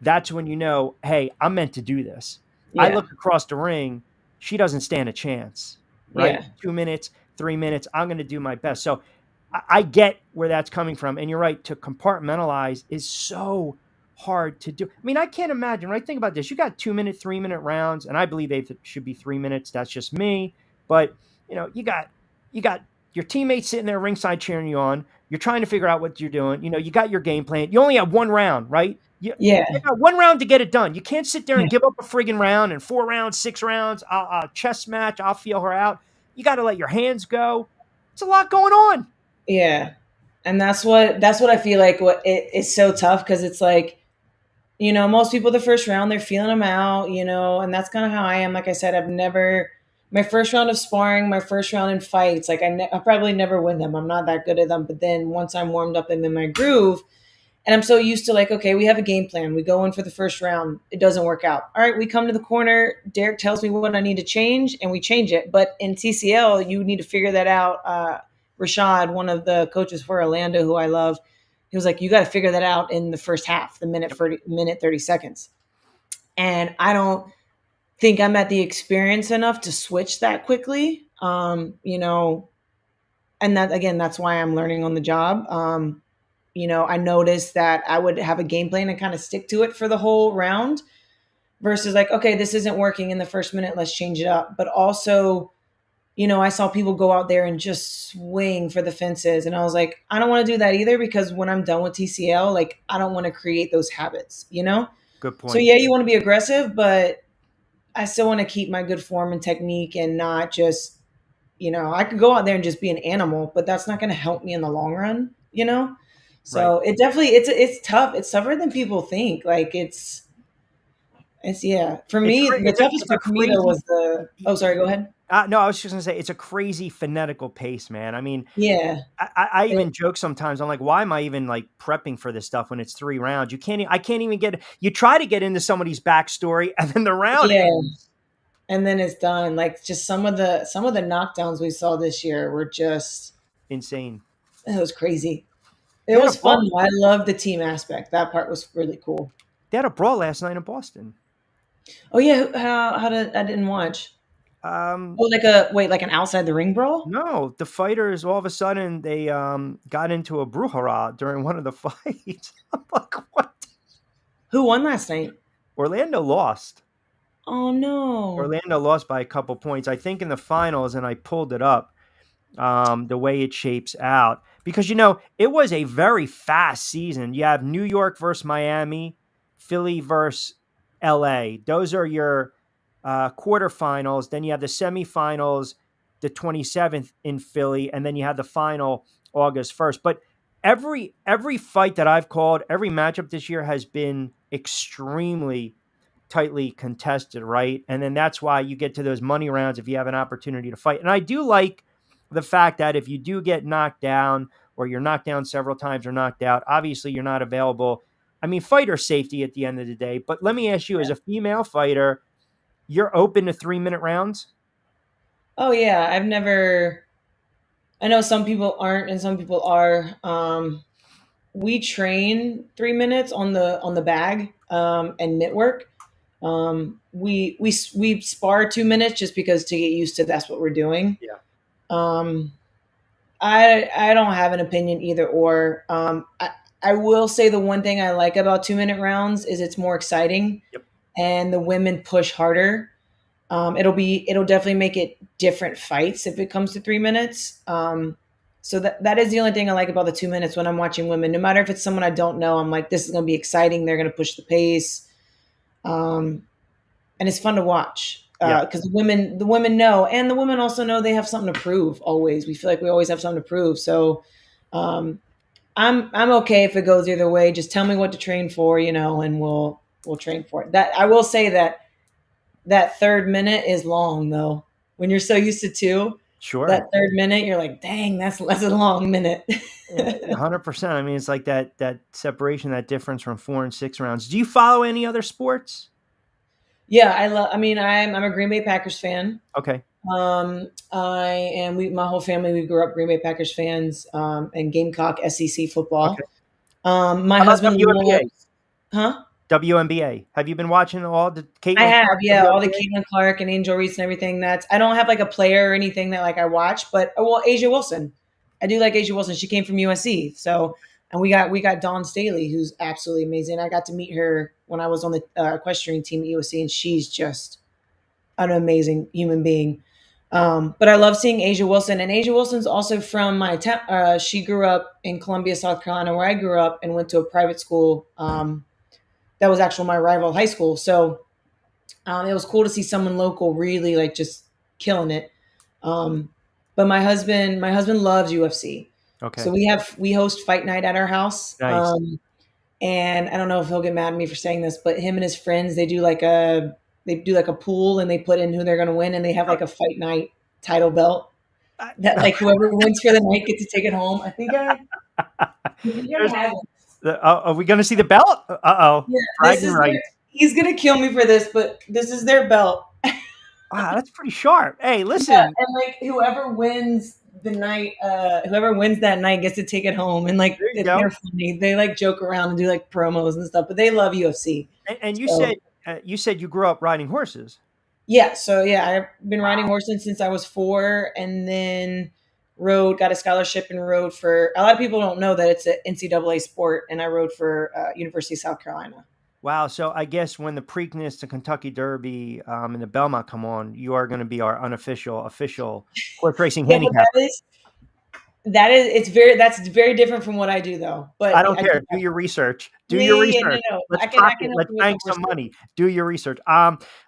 that's when you know, hey, I'm meant to do this. Yeah. I look across the ring. She doesn't stand a chance, right? Yeah. 2 minutes, 3 minutes. I'm going to do my best. So I get where that's coming from. And you're right, to compartmentalize is so hard to do. I mean, I can't imagine, right? Think about this. You got 2 minute, 3 minute rounds, and I believe they should be 3 minutes. That's just me. But, you got your teammates sitting there ringside cheering you on. You're trying to figure out what you're doing. You got your game plan. You only have one round, right? You got one round to get it done. You can't sit there and give up a friggin' round and 4 rounds, 6 rounds, chess match. I'll feel her out. You got to let your hands go. It's a lot going on. Yeah. And that's what I feel like it's so tough, because it's like, most people the first round, they're feeling them out, and that's kind of how I am. Like I said, my first round of sparring, my first round in fights, like I probably never win them. I'm not that good at them. But then once I'm warmed up and in my groove, and I'm so used to like, okay, we have a game plan. We go in for the first round. It doesn't work out. All right, we come to the corner. Derek tells me what I need to change, and we change it. But in TCL, you need to figure that out. Rashad, one of the coaches for Orlando, who I love, he was like, you got to figure that out in the first half, the minute 30 seconds. And I don't think I'm at the experience enough to switch that quickly. And that's why I'm learning on the job. I noticed that I would have a game plan and kind of stick to it for the whole round versus like, okay, this isn't working in the first minute. Let's change it up. But also, I saw people go out there and just swing for the fences. And I was like, I don't want to do that either, because when I'm done with TCL, like, I don't want to create those habits, Good point. So yeah, you want to be aggressive, but I still want to keep my good form and technique and not just, I could go out there and just be an animal, but that's not going to help me in the long run, So Right. it definitely, it's tough. It's tougher than people think. Like yeah. For me, the toughest It's a part for me though crazy. was oh, sorry, go ahead. No, I was just gonna say it's a crazy phonetical pace, man. I mean, Yeah. I even joke sometimes. I'm like, why am I even like prepping for this stuff when it's 3 rounds? I can't even get. You try to get into somebody's backstory, and then the round Yeah. ends. And then it's done. Like just some of the knockdowns we saw this year were just Insane. it was crazy. They It had a was fun. brawl. Though. I love the team aspect. That part was really cool. They had a brawl last night in Boston. Oh yeah, how did I didn't watch? Um, Oh, like an outside the ring brawl? no, the fighters all of a sudden they got into a brouhaha during one of the fights. I'm like, what? Who won last night? Orlando lost. Oh no. Orlando lost by a couple points, I think, in the finals, and I pulled it up the way it shapes out because it was a very fast season. You have New York versus Miami, Philly versus LA. Those are your quarterfinals. Then you have the semifinals, the 27th in Philly, and then you have the final August 1st. But every fight that I've called, every matchup this year has been extremely tightly contested, right? And then that's why you get to those money rounds if you have an opportunity to fight. And I do like the fact that if you do get knocked down or you're knocked down several times or knocked out, obviously you're not available. I mean, fighter safety at the end of the day. But let me ask you, as a female fighter, you're open to 3-minute rounds? Oh yeah, I know some people aren't and some people are. We train 3 minutes on the bag and mitt work. We spar 2 minutes just because to get used to that's what we're doing. Yeah. I don't have an opinion either or. I will say the one thing I like about 2-minute rounds is it's more exciting. Yep. And the women push harder. It'll definitely make it different fights if it comes to 3 minutes. So that is the only thing I like about the 2 minutes when I'm watching women. No matter if it's someone I don't know, I'm like, this is going to be exciting. They're going to push the pace, and it's fun to watch because the women know, and the women also know they have something to prove. Always, we feel like we always have something to prove. So, I'm okay if it goes either way. Just tell me what to train for, and we'll train for it. That I will say that third minute is long though. When you're so used to 2. Sure. That third minute, you're like, dang, that's a long minute. 100%. I mean, it's like that separation, that difference from 4 and 6 rounds. Do you follow any other sports? Yeah, I'm a Green Bay Packers fan. Okay. My whole family, we grew up Green Bay Packers fans, and Gamecock SEC football. Okay. My husband WNBA? Huh? WNBA. Have you been watching all the Caitlin? I have, yeah, all the WNBA? Caitlin Clark and Angel Reese and everything. I don't have like a player or anything that like I watch, but Asia Wilson. I do like Asia Wilson. She came from USC, so and we got Dawn Staley, who's absolutely amazing. I got to meet her when I was on the equestrian team at USC, and she's just an amazing human being. But I love seeing Asia Wilson, and Asia Wilson's also from my town. She grew up in Columbia, South Carolina, where I grew up, and went to a private school. That was actually my rival high school. So it was cool to see someone local really like just killing it. But my husband loves UFC. Okay. So we host fight night at our house. Nice. And I don't know if he'll get mad at me for saying this, but him and his friends, they do like a pool and they put in who they're going to win. And they have like a fight night title belt that like whoever wins for the night gets to take it home. I think I have it. Are we going to see the belt? Uh-oh. Yeah, he's going to kill me for this, but this is their belt. Wow, that's pretty sharp. Hey, listen. Yeah, and like whoever wins that night gets to take it home. And like they're funny. They like joke around and do like promos and stuff, but they love UFC. And you said you grew up riding horses. Yeah. So yeah, I've been riding horses since I was 4, and then got a scholarship and rode for, a lot of people don't know that it's an NCAA sport, and I rode for University of South Carolina. Wow. So I guess when the Preakness, the Kentucky Derby, and the Belmont come on, you are going to be our official horse racing handicapper. That's very different from what I do though. But I don't care. Do your research. Do your research. Let's bank some money. Do your research.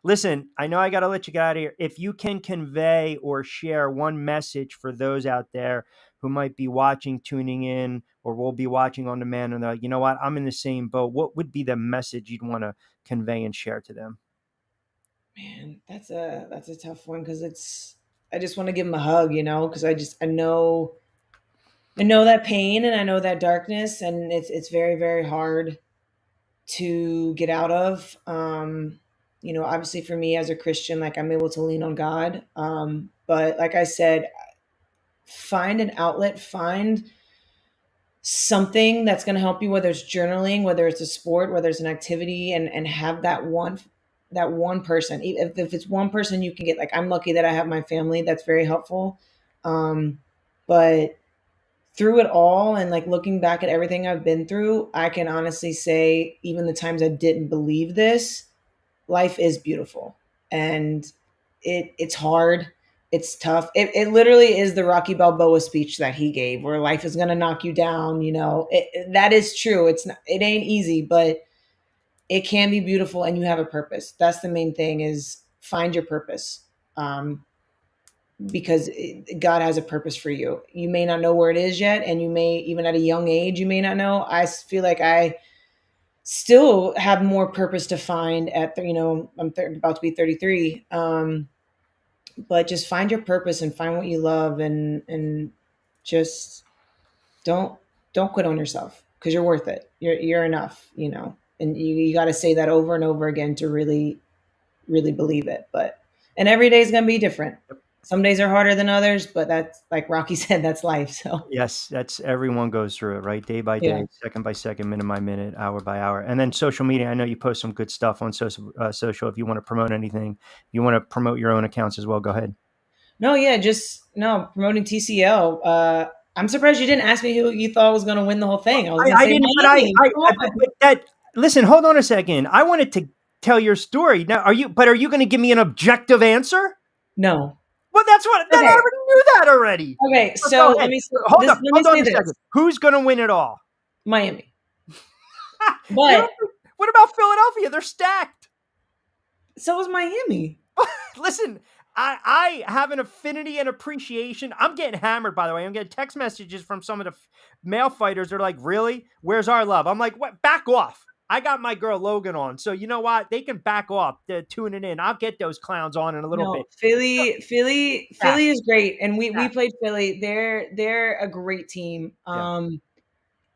Listen, I know I got to let you get out of here. If you can convey or share one message for those out there who might be watching, tuning in, or will be watching on demand, and they're like, you know what, I'm in the same boat. What would be the message you'd want to convey and share to them? Man, that's a tough one because I just want to give them a hug, because I know that pain and I know that darkness, and it's very, very hard to get out of. Obviously for me as a Christian, like I'm able to lean on God. But like I said, find an outlet, find something that's going to help you, whether it's journaling, whether it's a sport, whether it's an activity, and have that one person. If it's one person you can get, like I'm lucky that I have my family. That's very helpful. But through it all and like looking back at everything I've been through, I can honestly say even the times I didn't believe this, life is beautiful. And it's hard. It's tough. It literally is the Rocky Balboa speech that he gave where life is going to knock you down. That is true. It ain't easy, but it can be beautiful and you have a purpose. That's the main thing, is find your purpose. Because God has a purpose for you. You may not know where it is yet. And you may, even at a young age, you may not know. I feel like I still have more purpose to find at, I'm about to be 33. But just find your purpose and find what you love, and just don't quit on yourself, because you're worth it. You're enough, and you got to say that over and over again to really, really believe it. And every day is going to be different. Some days are harder than others, but that's, like Rocky said, that's life. So yes, that's, everyone goes through it, right? Day by day, second by second, minute by minute, hour by hour. And then social media. I know you post some good stuff on social. If you want to promote anything, you want to promote your own accounts as well, go ahead. Promoting TCL. I'm surprised you didn't ask me who you thought was going to win the whole thing. Listen, hold on a second. I wanted to tell your story. Now, are you going to give me an objective answer? No. Well, that's what. Okay. I already knew that already. Okay, so let me hold on a second. Who's going to win it all? Miami. But what about Philadelphia? They're stacked. So is Miami. Listen, I have an affinity and appreciation. I'm getting hammered, by the way. I'm getting text messages from some of the male fighters. They're like, "Really? Where's our love?" I'm like, "What? Back off." I got my girl Logan on, so you know what? They can back off. They're tuning in. I'll get those clowns on in a little bit. Philly is great, and we played Philly. They're a great team. Are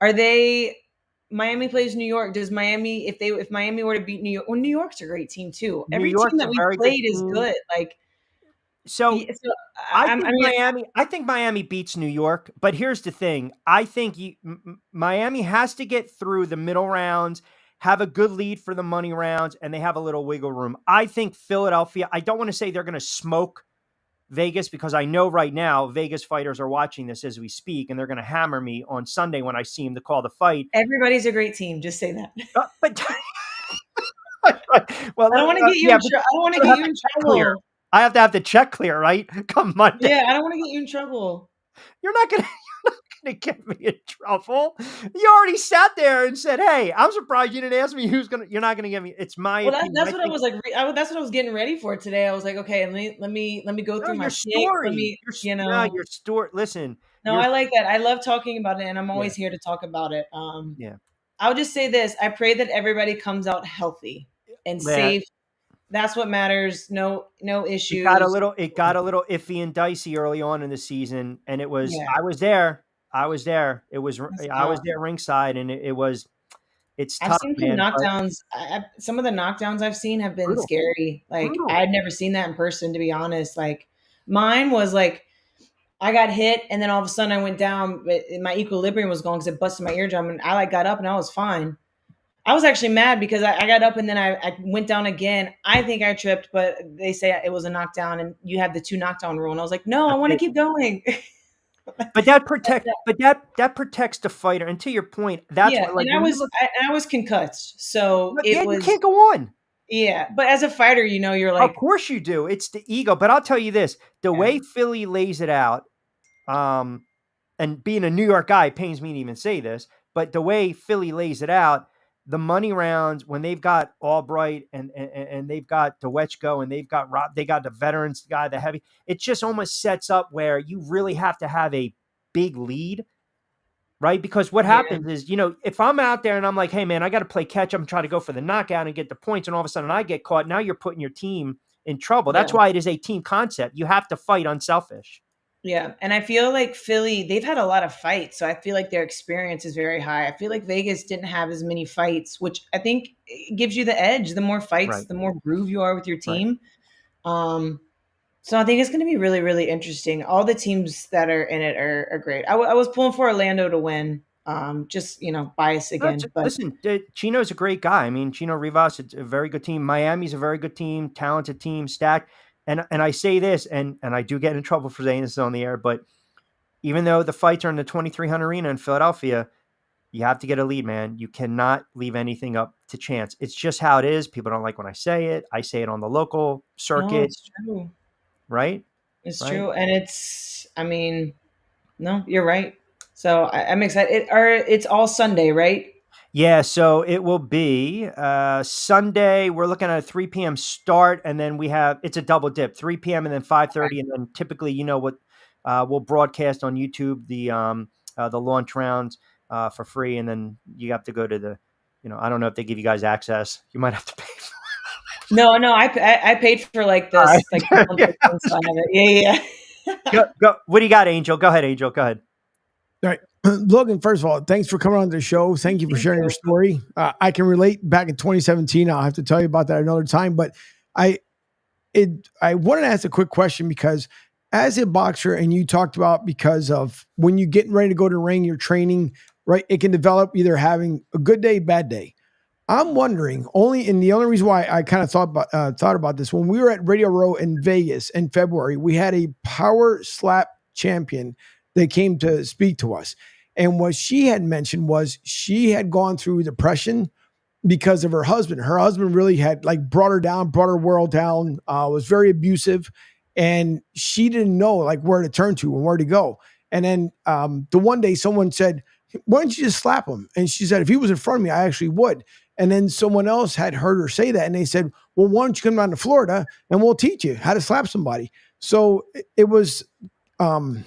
they? Miami plays New York. Does Miami, if Miami were to beat New York? Well, New York's a great team too. Every team that we played is good. Like, I think Miami beats New York. But here's the thing: I think Miami has to get through the middle rounds, have a good lead for the money rounds, and they have a little wiggle room. I think Philadelphia, I don't want to say they're going to smoke Vegas, because I know right now Vegas fighters are watching this as we speak, and they're going to hammer me on Sunday when I see them to call the fight. Everybody's a great team. Just say that. Well, I don't want to get you I don't want to get you in trouble. I have to have the check clear, right? Come Monday. Yeah, I don't want to get you in trouble. You're not going to get me in trouble. You already sat there and said, "Hey, I'm surprised you didn't ask me who's gonna." You're not gonna get me. It's my. Well, that's what I was like. That's what I was getting ready for today. I was like, okay, let me go through my story. Your story. Listen. No, I like that. I love talking about it, and I'm always here to talk about it. I'll just say this: I pray that everybody comes out healthy and safe. That's what matters. No issues. It got a little iffy and dicey early on in the season, and it was. I was there. I was there ringside, and it's tough. I've seen some knockdowns. Some of the knockdowns I've seen have been scary. Like, I had never seen that in person, to be honest. Like, mine was like, I got hit, and then all of a sudden I went down, but my equilibrium was gone because it busted my eardrum, and I got up and I was fine. I was actually mad because I got up and then I went down again. I think I tripped, but they say it was a knockdown, and you have the 2 knockdown rule. And I was like, no, I want to keep going. But that protects the fighter. And to your point, that's what, like, and I was concussed, so you can't go on. Yeah, but as a fighter, you're like, of course you do. It's the ego. But I'll tell you this: the way Philly lays it out, and being a New York guy, it pains me to even say this, but the way Philly lays it out, the money rounds when they've got Albright and they've got DeWetchko and they've got Rob, they got the veterans guy, the heavy. It just almost sets up where you really have to have a big lead, right? Because what happens is, if I'm out there and I'm like, hey man, I got to play catch up and try to go for the knockout and get the points, and all of a sudden I get caught. Now you're putting your team in trouble. That's why it is a team concept. You have to fight unselfish. Yeah. And I feel like Philly, they've had a lot of fights. So I feel like their experience is very high. I feel like Vegas didn't have as many fights, which I think gives you the edge. The more fights, the more groove you are with your team. So I think it's going to be really, really interesting. All the teams that are in it are great. I was pulling for Orlando to win. Just, bias again. But listen, Chino's a great guy. I mean, Chino Rivas, it's a very good team. Miami's a very good team, talented team, stacked. And I say this, and I do get in trouble for saying this on the air, but even though the fights are in the 2300 Arena in Philadelphia, you have to get a lead, man. You cannot leave anything up to chance. It's just how it is. People don't like when I say it. I say it on the local circuit. No, it's true. Right? It's true. And no, you're right. So I'm excited. It's all Sunday, right? Yeah, so it will be Sunday. We're looking at a 3 p.m. start, and then it's a double dip, 3 p.m. and then 5:30, and then typically, we'll broadcast on YouTube the launch rounds for free, and then you have to go to the, I don't know if they give you guys access. You might have to pay for it. No, I paid for like this. Right. Like, so I have it. Yeah. Go. What do you got, Angel? Go ahead, Angel. Go ahead. All right. Logan, first of all, thanks for coming on the show. Thank you for sharing your story. I can relate back in 2017. I'll have to tell you about that another time. But I wanted to ask a quick question because as a boxer, and you talked about because of when you're getting ready to go to the ring, you're training, right? It can develop either having a good day, bad day. I'm wondering the only reason why I kind of thought about this, when we were at Radio Row in Vegas in February, we had a power slap champion that came to speak to us. And what she had mentioned was she had gone through depression because of her husband. Her husband really had brought her world down, was very abusive. And she didn't know where to turn to and where to go. And then the one day someone said, why don't you just slap him? And she said, if he was in front of me, I actually would. And then someone else had heard her say that. And they said, well, why don't you come down to Florida and we'll teach you how to slap somebody. So it was kind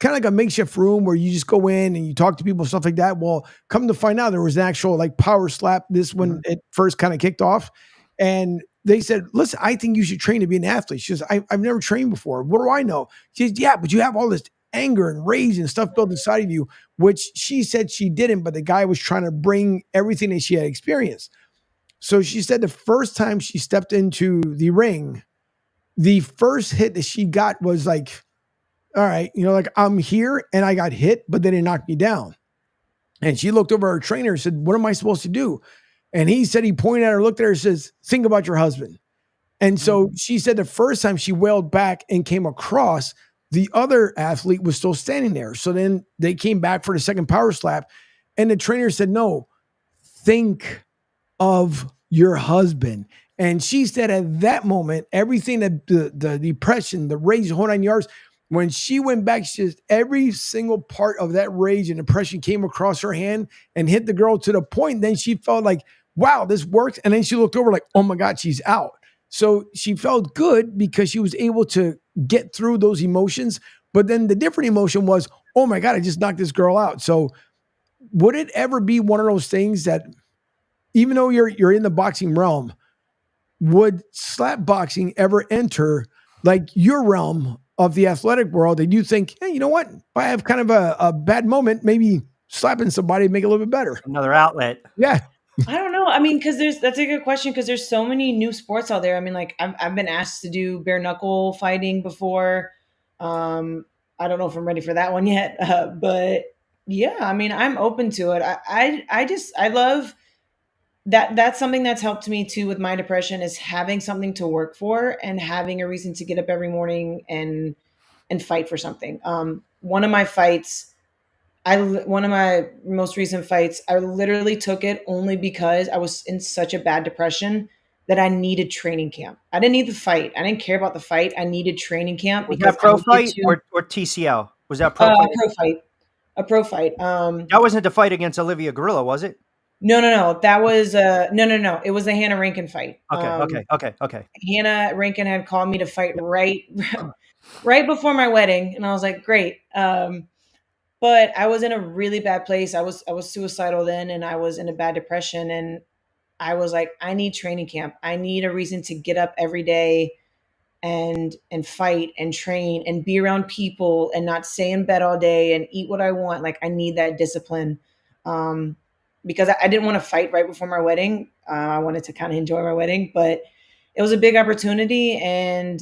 of like a makeshift room where you just go in and you talk to people, stuff like that. Well, come to find out there was an actual power slap. This when it first kind of kicked off. And they said, listen, I think you should train to be an athlete. She says, I've never trained before. What do I know? She says, yeah, but you have all this anger and rage and stuff built inside of you, which she said she didn't, but the guy was trying to bring everything that she had experienced. So she said the first time she stepped into the ring, the first hit that she got was all right, I'm here and I got hit, but they didn't knock me down. And she looked over at her trainer and said, what am I supposed to do? And he said, he pointed at her, looked at her and says, think about your husband. And so she said the first time she wailed back and came across, the other athlete was still standing there. So then they came back for the second power slap. And the trainer said, no, think of your husband. And she said at that moment, everything that the depression, the rage, the whole 9 yards, when she went back, she says every single part of that rage and depression came across her hand and hit the girl to the point. Then she felt like, wow, this worked. And then she looked over like, oh my God, she's out. So she felt good because she was able to get through those emotions. But then the different emotion was, oh my God, I just knocked this girl out. So would it ever be one of those things that even though you're in the boxing realm, would slap boxing ever enter your realm of the athletic world, and you think, hey, you know what? If I have kind of a bad moment, maybe slapping somebody make it a little bit better. Another outlet. Yeah. I don't know. I mean, that's a good question because there's so many new sports out there. I mean, I've been asked to do bare knuckle fighting before. I don't know if I'm ready for that one yet, but yeah, I mean, I'm open to it. I love that. That's something that's helped me too with my depression is having something to work for and having a reason to get up every morning and fight for something. One of my most recent fights, I literally took it only because I was in such a bad depression that I needed training camp. I didn't need the fight. I didn't care about the fight. I needed training camp. Was that pro fight or TCL? Was that pro fight? Pro fight. a pro fight. That wasn't the fight against Olivia Grillo, was it? No. That was no. It was the Hannah Rankin fight. Okay. Hannah Rankin had called me to fight right before my wedding, and I was like, great. But I was in a really bad place. I was suicidal then, and I was in a bad depression, and I was like, I need training camp. I need a reason to get up every day and fight and train and be around people and not stay in bed all day and eat what I want. Like, I need that discipline. Because I didn't want to fight right before my wedding. I wanted to kind of enjoy my wedding, but it was a big opportunity. And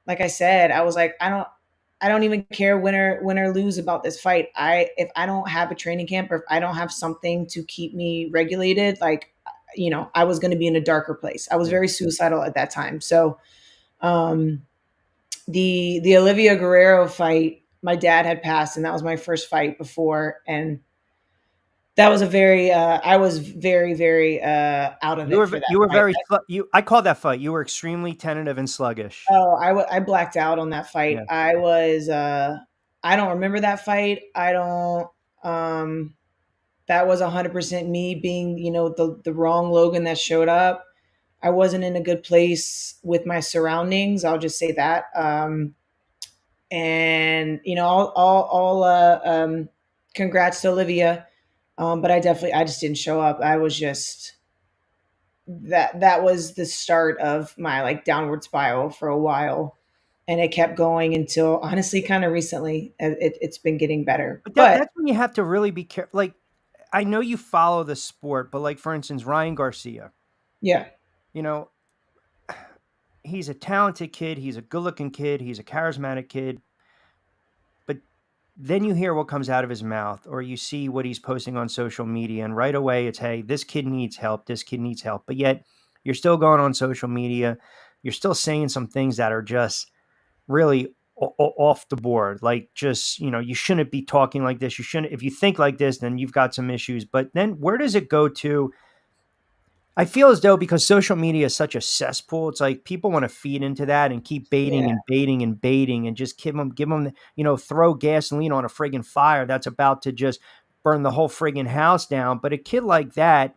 like I said, I was like, I don't even care win or lose about this fight. If I don't have a training camp, or if I don't have something to keep me regulated, like, I was going to be in a darker place. I was very suicidal at that time. So the Olivia Guerrero fight, my dad had passed, and that was my first fight before. And that was I was very, very out of it. You were very, I called that fight. You were extremely tentative and sluggish. Oh, I blacked out on that fight. Yeah. I don't remember that fight. That was 100% me being, the wrong Logan that showed up. I wasn't in a good place with my surroundings. I'll just say that. And congrats to Olivia. But I just didn't show up. I was just, that was the start of my like downward spiral for a while. And it kept going until honestly, kind of recently, it's been getting better. But that's when you have to really be careful. Like, I know you follow the sport, but like, for instance, Ryan Garcia. Yeah. He's a talented kid. He's a good looking kid. He's a charismatic kid. Then you hear what comes out of his mouth, or you see what he's posting on social media, and right away it's, hey, this kid needs help. This kid needs help. But yet you're still going on social media. You're still saying some things that are just really off the board. Like, just, you shouldn't be talking like this. You shouldn't. If you think like this, then you've got some issues. But then where does it go to? I feel as though, because social media is such a cesspool, it's like people want to feed into that and keep baiting and baiting and baiting, and just give them, throw gasoline on a friggin' fire that's about to just burn the whole friggin' house down. But a kid like that,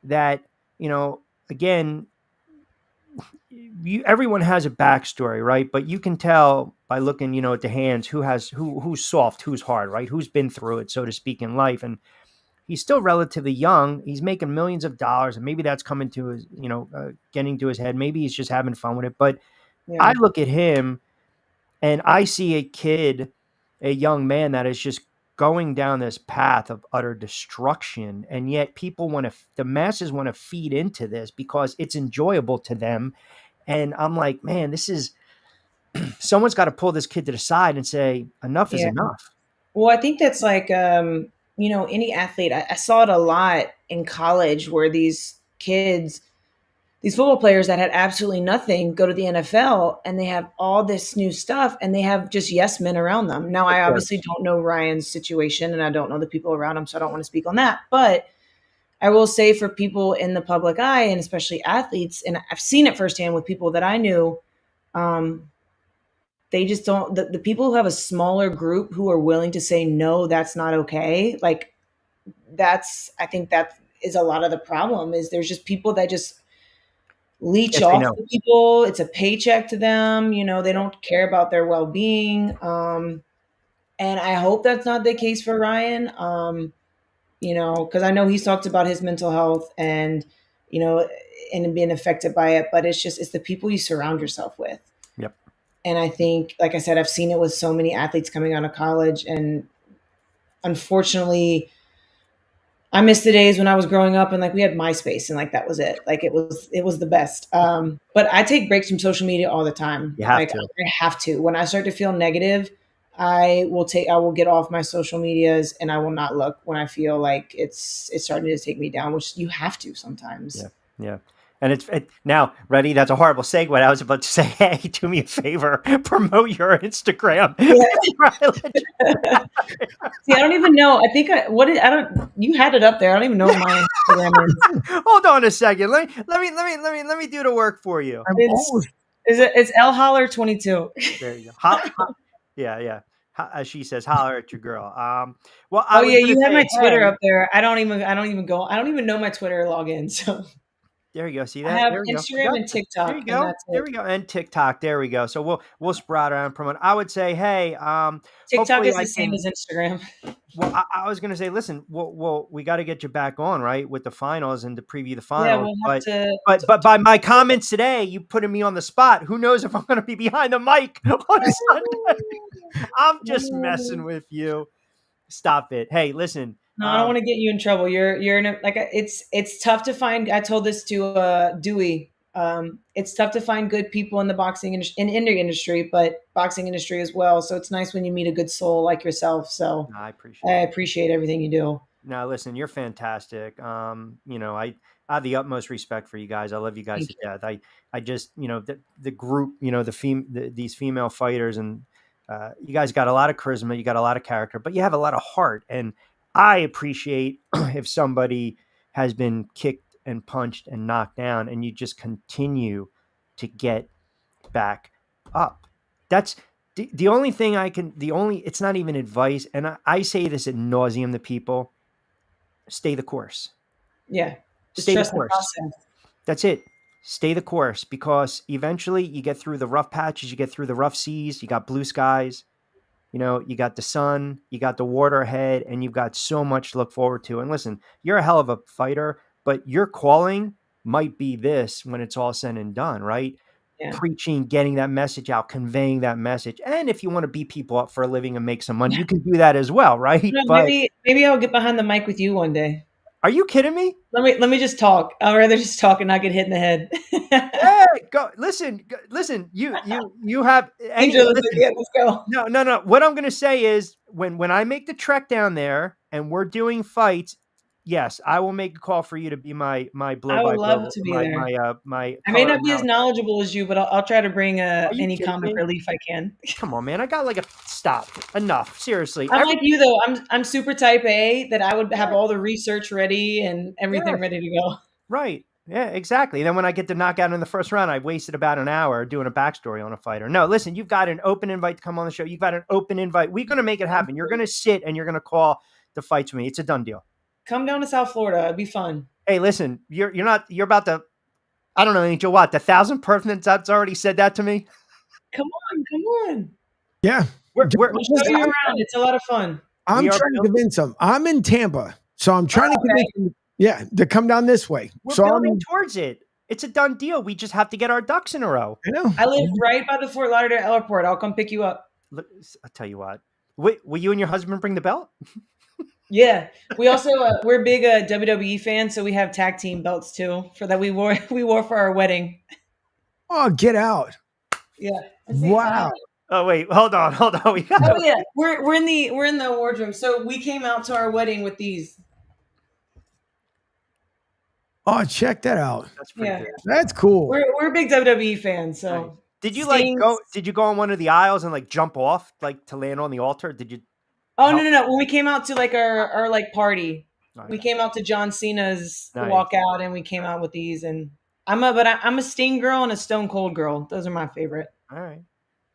again, everyone has a backstory, right? But you can tell by looking, at the hands, who's soft, who's hard, right? Who's been through it, so to speak, in life. And he's still relatively young. He's making millions of dollars, and maybe that's coming to his, getting to his head. Maybe he's just having fun with it. But I look at him and I see a young man that is just going down this path of utter destruction. And yet the masses want to feed into this because it's enjoyable to them. And I'm like, man, someone's got to pull this kid to the side and say, enough is enough. Well, I think that's like, any athlete, I saw it a lot in college where these kids, these football players that had absolutely nothing, go to the NFL and they have all this new stuff and they have just yes men around them. Now, I obviously don't know Ryan's situation and I don't know the people around him, so I don't want to speak on that. But I will say, for people in the public eye, and especially athletes, and I've seen it firsthand with people that I knew, they just don't, the people who have a smaller group who are willing to say, no, that's not okay. Like, I think that is a lot of the problem, is there's just people that just leech off the people. It's a paycheck to them. They don't care about their well-being. And I hope that's not the case for Ryan. Cause I know he's talked about his mental health and being affected by it, but it's the people you surround yourself with. Yep. And I think, like I said, I've seen it with so many athletes coming out of college. And unfortunately, I miss the days when I was growing up and like we had MySpace and like that was it. Like it was the best. But I take breaks from social media all the time. You have to. I have to. When I start to feel negative, I will get off my social medias and I will not look when I feel like it's starting to take me down, which you have to sometimes. Yeah. And now, ready? That's a horrible segue. I was about to say, hey, do me a favor, promote your Instagram. Yeah. See, I don't even know. I think you had it up there. I don't even know what my Instagram is. Hold on a second. Let me do the work for you. It's L Holler 22. There you go. Yeah. As she says, holler at your girl. Well, I Oh was yeah, gonna you have say, my Twitter hey, up there. I don't even know my Twitter login. So there you go. See I that? have There we go. We Instagram got and this. There TikTok, you and go. that's There it. we go. And TikTok. There we go. So we'll sprout around promote. I would say, hey, TikTok hopefully is I the same can. as Instagram. Well, I was gonna say, listen, we got to get you back on, right, with the finals and to preview the Yeah, finals. we'll have to. But by my comments today, you putting me on the spot. Who knows if I'm gonna be behind the mic on Sunday? I'm just messing with you. Stop it. Hey, listen. No, I don't want to get you in trouble. You're in a, like it's tough to find. I told this to Dewey. It's tough to find good people in the boxing industry, but boxing industry as well. So it's nice when you meet a good soul like yourself. So I I appreciate everything you do. No, listen, you're fantastic. I have the utmost respect for you guys. I love you guys to death. I just, the group, these female fighters, and you guys got a lot of charisma, you got a lot of character, but you have a lot of heart. And I appreciate if somebody has been kicked and punched and knocked down, and you just continue to get back up. That's the only thing it's not even advice. And I say this ad nauseum to people. Stay the course. Yeah. Just Stay the trust the course. process. That's it. Stay the course, because eventually you get through the rough patches, you get through the rough seas, you got blue skies, you got the sun, you got the water ahead, and you've got so much to look forward to. And listen, you're a hell of a fighter, but your calling might be this when it's all said and done, right? Yeah. Preaching, getting that message out, conveying that message. And if you want to beat people up for a living and make some money, you can do that as well, right? No, But maybe I'll get behind the mic with you one day. are you kidding me? Let me just talk. I'd rather just talk and not get hit in the head. Hey, go listen. You have Angel, listen, yeah, let's go. No. What I'm gonna say is when I make the trek down there and we're doing fights, yes, I will make a call for you to be my blow I by would love blow, to be there. my I may color not be as analysis. knowledgeable as you, but I'll try to bring you any kidding comic me? relief I can. Come on, man. I got like a stop. Enough. Seriously. I'm like you though. I'm super type A that I would have all the research ready and everything Yes. ready to go. Right. Yeah, exactly. Then when I get the knockout in the first round, I wasted about an hour doing a backstory on a fighter. No, listen, you've got an open invite to come on the show. You've got an open invite. We're going to make it happen. You're going to sit and you're going to call the fights with me. It's a done deal. Come down to South Florida. It'd be fun. Hey, listen, you're about to, I don't know, Angel, what, the 1,000th person that's already said that to me? Come on. Yeah. We're I'll show you around. It's a lot of fun. I'm trying to convince them. I'm in Tampa, so I'm trying to convince them. Yeah, to come down this way. We're So building towards it. It's a done deal. We just have to get our ducks in a row. I know. I live right by the Fort Lauderdale airport. I'll come pick you up. Look, I'll tell you what. Will you and your husband bring the belt? Yeah, we also we're big WWE fans, so we have tag team belts too. For that we wore for our wedding. Oh, get out! Yeah. Wow. Oh wait, hold on. We got. Oh yeah, we're in the wardroom. So we came out to our wedding with these. Oh, check that out. That's pretty Yeah. good. That's cool. We're big WWE fans. So Nice. Did you Stings- Did you go on one of the aisles and like jump off like to land on the altar? Did you? Oh no! When we came out to like our like party, Oh, we yeah. came out to John Cena's Nice. walkout, and we came out with these. And I'm a Sting girl and a Stone Cold girl. Those are my favorite. All right.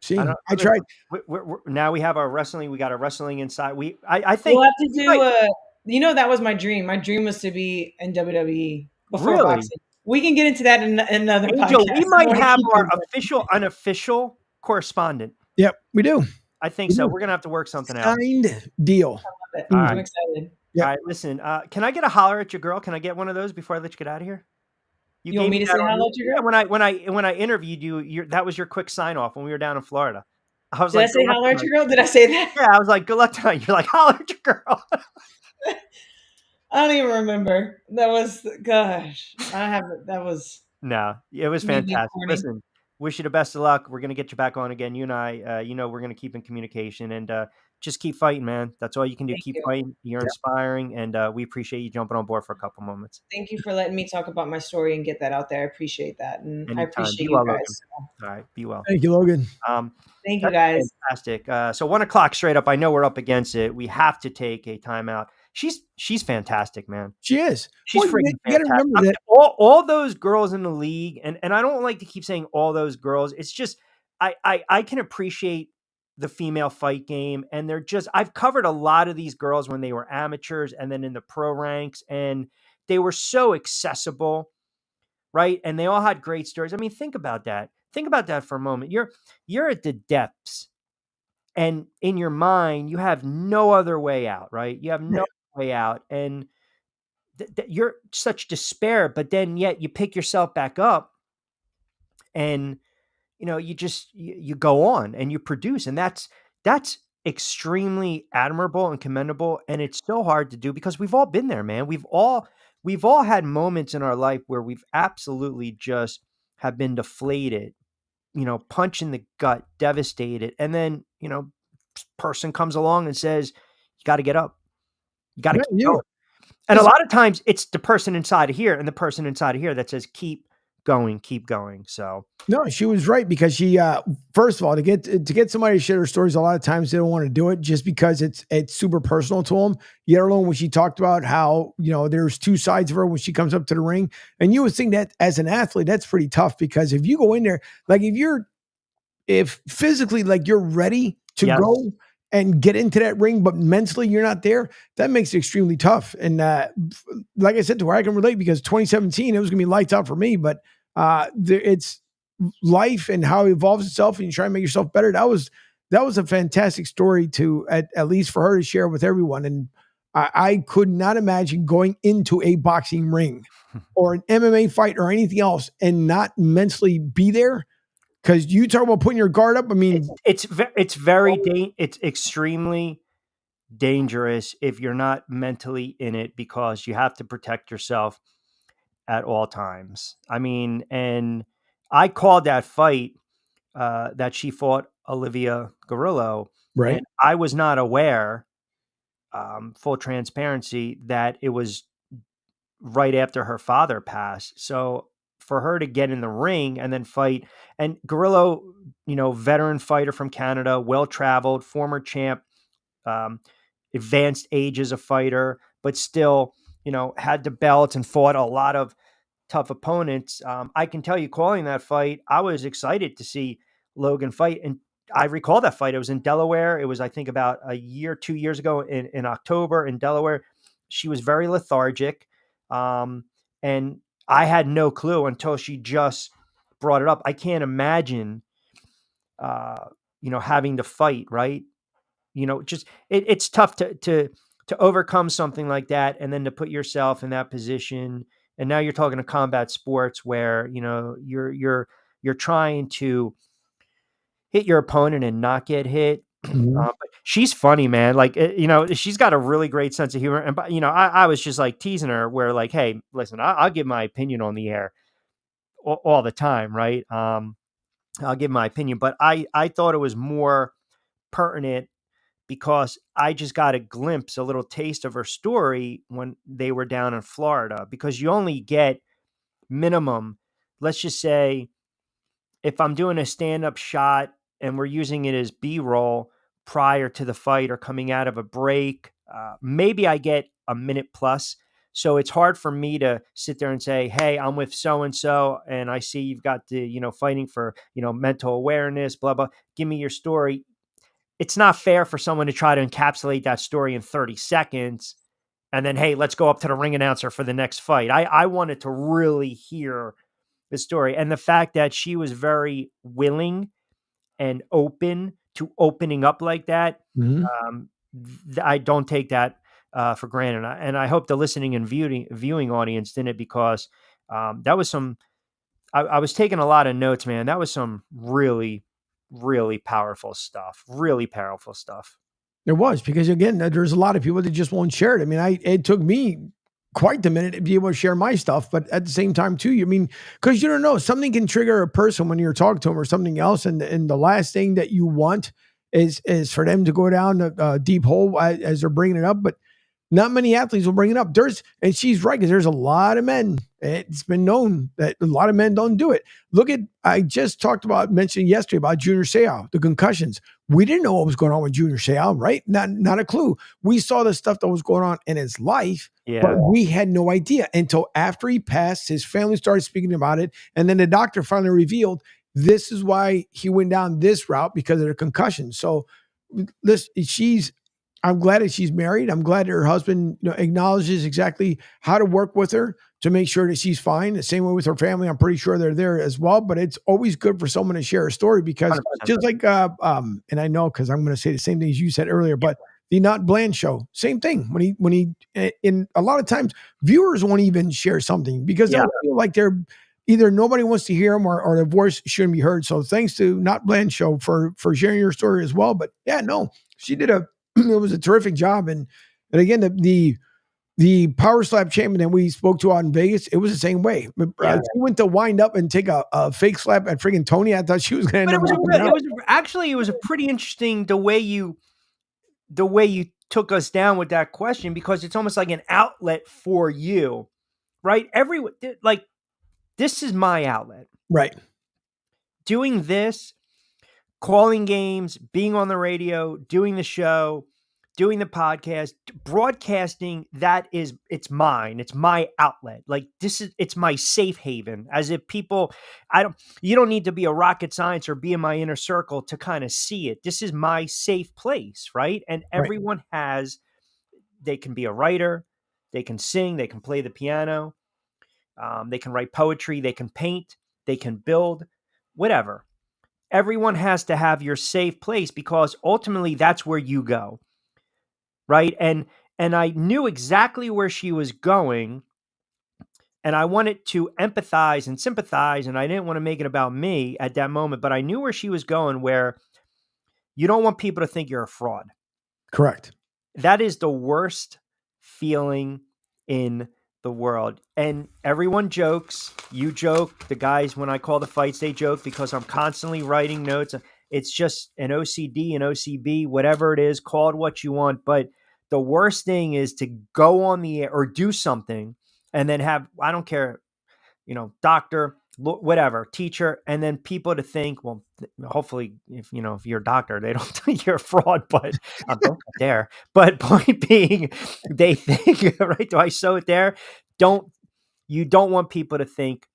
See, don't- I tried. Now we have our wrestling. We got our wrestling inside. I think We'll have to do that was my dream. My dream was to be in WWE before Really? boxing. We can get into that in another Angel, podcast. we I might wanna have keep our it- official, unofficial correspondent. Yep, we do. I think so. We're gonna have to work something out. Signed deal. All All I'm right. excited. Yeah. All right, listen. Can I get a holler at your girl? Can I get one of those before I let you get out of here? You want gave me to that say on- holler at your girl? Yeah, when I interviewed you, that was your quick sign off when we were down in Florida. I was Did like, I say "Good luck holler at tonight." your girl? Did I say that? Yeah, I was like, good luck tonight. You're like, holler at your girl. I don't even remember. That was gosh. That was No, it was Me being fantastic. corny. Listen, wish you the best of luck. We're gonna get you back on again. You and I, we're gonna keep in communication and just keep fighting, man. That's all you can do. Thank Keep you. fighting. You're inspiring, and we appreciate you jumping on board for a couple moments. Thank you for letting me talk about my story and get that out there. I appreciate that. And I Anytime. appreciate Be you well, guys. Logan. All right, be well. Thank you, Logan. Thank you That's guys. fantastic. So 1:00 straight up. I know we're up against it. We have to take a timeout. She's fantastic, man. She is. She's Well, freaking you gotta fantastic. remember I mean, that. all those girls in the league, and I don't like to keep saying all those girls. It's just I can appreciate the female fight game. And I've covered a lot of these girls when they were amateurs and then in the pro ranks, and they were so accessible, right? And they all had great stories. I mean, think about that. Think about that for a moment. You're at the depths, and in your mind, you have no other way out, right? You have no way out. And you're such despair, but then yet you pick yourself back up and, you go on and you produce. And that's extremely admirable and commendable. And it's so hard to do because we've all been there, man. We've all had moments in our life where we've absolutely just have been deflated, punch in the gut, devastated. And then, person comes along and says, you got to get up. You got to keep going. And a lot of times it's the person inside of here and the person inside of here that says, keep going. So no, she was right, because she, first of all, to get somebody to share their stories, a lot of times they don't want to do it just because it's super personal to them. Yet alone, when she talked about how, there's two sides of her when she comes up to the ring, and you would think that as an athlete, that's pretty tough, because if you go in there, like if physically, like you're ready to go and get into that ring, but mentally you're not there, that makes it extremely tough. And like I said, to where I can relate, because 2017, it was going to be lights out for me, but it's life and how it evolves itself, and you try and make yourself better. That was a fantastic story to, at least for her to share with everyone. And I could not imagine going into a boxing ring or an MMA fight or anything else and not mentally be there. Because you talk about putting your guard up. I mean, it's extremely dangerous if you're not mentally in it, because you have to protect yourself at all times. I mean, and I called that fight that she fought Olivia Garillo, right? And I was not aware, full transparency, that it was right after her father passed. So for her to get in the ring and then fight, and Garillo, veteran fighter from Canada, well-traveled, former champ, advanced age as a fighter, but still, had the belts and fought a lot of tough opponents. I can tell you, calling that fight, I was excited to see Logan fight. And I recall that fight. It was in Delaware. It was, I think, about 2 years ago in October in Delaware. She was very lethargic. And I had no clue until she just brought it up. I can't imagine, having to fight, right? It's tough to overcome something like that, and then to put yourself in that position. And now you're talking to combat sports where, you're trying to hit your opponent and not get hit. Mm-hmm. But she's funny, man. Like, she's got a really great sense of humor. And, I was just like teasing her where, like, hey, listen, I'll give my opinion on the air all the time. Right. I'll give my opinion, but I thought it was more pertinent because I just got a little taste of her story when they were down in Florida, because you only get minimum, let's just say, if I'm doing a stand-up shot and we're using it as B-roll prior to the fight or coming out of a break, maybe I get a minute plus. So it's hard for me to sit there and say, hey, I'm with so-and-so, and I see you've got the, fighting for, mental awareness, blah, blah. Give me your story. It's not fair for someone to try to encapsulate that story in 30 seconds and then, hey, let's go up to the ring announcer for the next fight. I wanted to really hear the story. And the fact that she was very willing and open to opening up like that, I don't take that for granted. And I hope the listening and viewing audience didn't, because that was I was taking a lot of notes, man. That was some really, really powerful stuff. It was, because again, there's a lot of people that just won't share it. I mean, it took me quite a minute to be able to share my stuff, but at the same time too, because you don't know, something can trigger a person when you're talking to them or something else. And the last thing that you want is for them to go down a deep hole as they're bringing it up. But not many athletes will bring it up. And she's right, because there's a lot of men. It's been known that a lot of men don't do it. I just mentioned yesterday about Junior Seau, the concussions. We didn't know what was going on with Junior Seau, right? Not a clue. We saw the stuff that was going on in his life, but we had no idea until after he passed. His family started speaking about it, and then the doctor finally revealed this is why he went down this route because of the concussion. So listen, I'm glad that she's married. I'm glad that her husband acknowledges exactly how to work with her to make sure that she's fine. The same way with her family. I'm pretty sure they're there as well, but it's always good for someone to share a story because 100%. Just like, and I know, cause I'm going to say the same things you said earlier, but the Not Bland show, same thing. When he, in a lot of times viewers won't even share something because they feel like they're either nobody wants to hear them or their voice shouldn't be heard. So thanks to Not Bland show for sharing your story as well. But yeah, no, she did it was a terrific job. And again, the power slap champion that we spoke to out in Vegas, it was the same way. She went to wind up and take a fake slap at freaking Tony. I thought she was going to end up. It was a pretty interesting the way you took us down with that question, because it's almost like an outlet for you, right? This is my outlet. Right. Doing this, calling games, being on the radio, doing the show, doing the podcast, broadcasting, it's mine. It's my outlet. It's my safe haven. As if you don't need to be a rocket science or be in my inner circle to kind of see it. This is my safe place, right? And everyone they can be a writer, they can sing, they can play the piano, they can write poetry, they can paint, they can build, whatever. Everyone has to have your safe place because ultimately that's where you go, right? And I knew exactly where she was going, and I wanted to empathize and sympathize, and I didn't want to make it about me at that moment, but I knew where she was going, where you don't want people to think you're a fraud. Correct. That is the worst feeling in the world. And everyone jokes. You joke. The guys, when I call the fights, they joke because I'm constantly writing notes. It's just an OCD, an OCB, whatever it is, call it what you want. But the worst thing is to go on the air or do something and then have, I don't care, doctor, whatever, teacher, and then people to think, well, hopefully if you're a doctor, they don't think you're a fraud, but don't there. But point being, they think, right? Do I show it there? You don't want people to think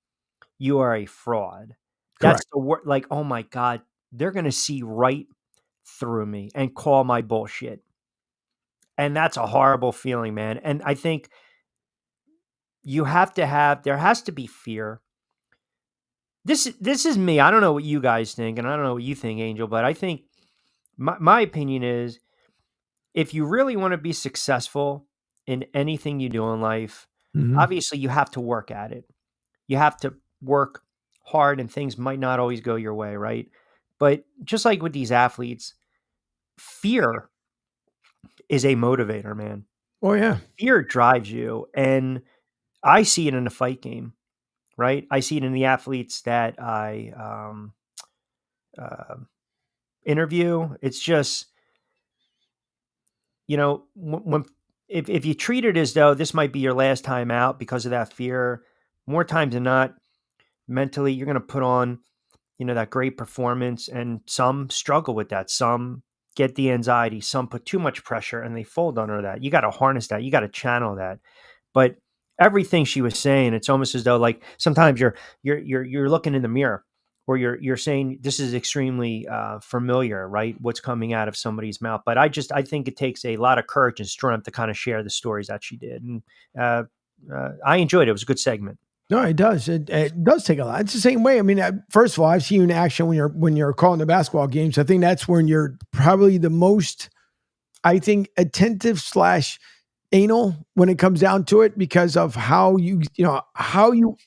you are a fraud. Correct. That's the word. Like, oh my God, they're going to see right through me and call my bullshit. And that's a horrible feeling, man. And I think there has to be fear. This is me. I don't know what you guys think, and I don't know what you think, Angel, but I think my opinion is if you really want to be successful in anything you do in life, obviously you have to work at it. You have to work hard, and things might not always go your way, right? But just like with these athletes, fear is a motivator, man. Oh, yeah. Fear drives you, and I see it in a fight game. Right. I see it in the athletes that I interview. It's just, if you treat it as though this might be your last time out because of that fear, more times than not, mentally, you're going to put on, that great performance, and some struggle with that. Some get the anxiety, some put too much pressure and they fold under that. You got to harness that. You got to channel that. But everything she was saying, it's almost as though like sometimes you're looking in the mirror, or you're saying this is extremely familiar, right? What's coming out of somebody's mouth. But I think it takes a lot of courage and strength to kind of share the stories that she did. And I enjoyed it. It was a good segment. No, it does. It does take a lot. It's the same way. I mean, first of all, I've seen you in action when you're calling the basketball games. I think that's when you're probably the most, I think, attentive / anal when it comes down to it, because of how you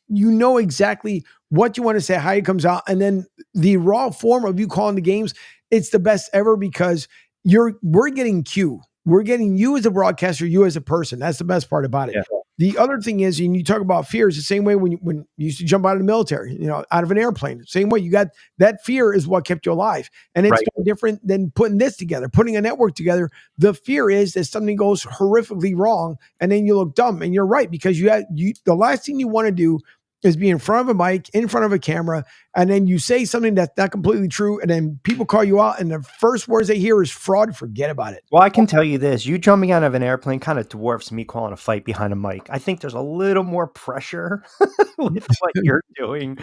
know exactly what you want to say, how it comes out, and then the raw form of you calling the games. It's the best ever because we're getting Q. We're getting you as a broadcaster, you as a person. That's the best part about it. Yeah. The other thing is, and you talk about fear, is the same way when you used to jump out of the military, out of an airplane. Same way, you got that fear is what kept you alive. And it's no different than putting this together, putting a network together. The fear is that something goes horrifically wrong and then you look dumb. And you're right, because the last thing you want to do is be in front of a mic, in front of a camera, and then you say something that's not completely true, and then people call you out, and the first words they hear is fraud. Forget about it. Well, I can tell you this. You jumping out of an airplane kind of dwarfs me calling a fight behind a mic. I think there's a little more pressure with what you're doing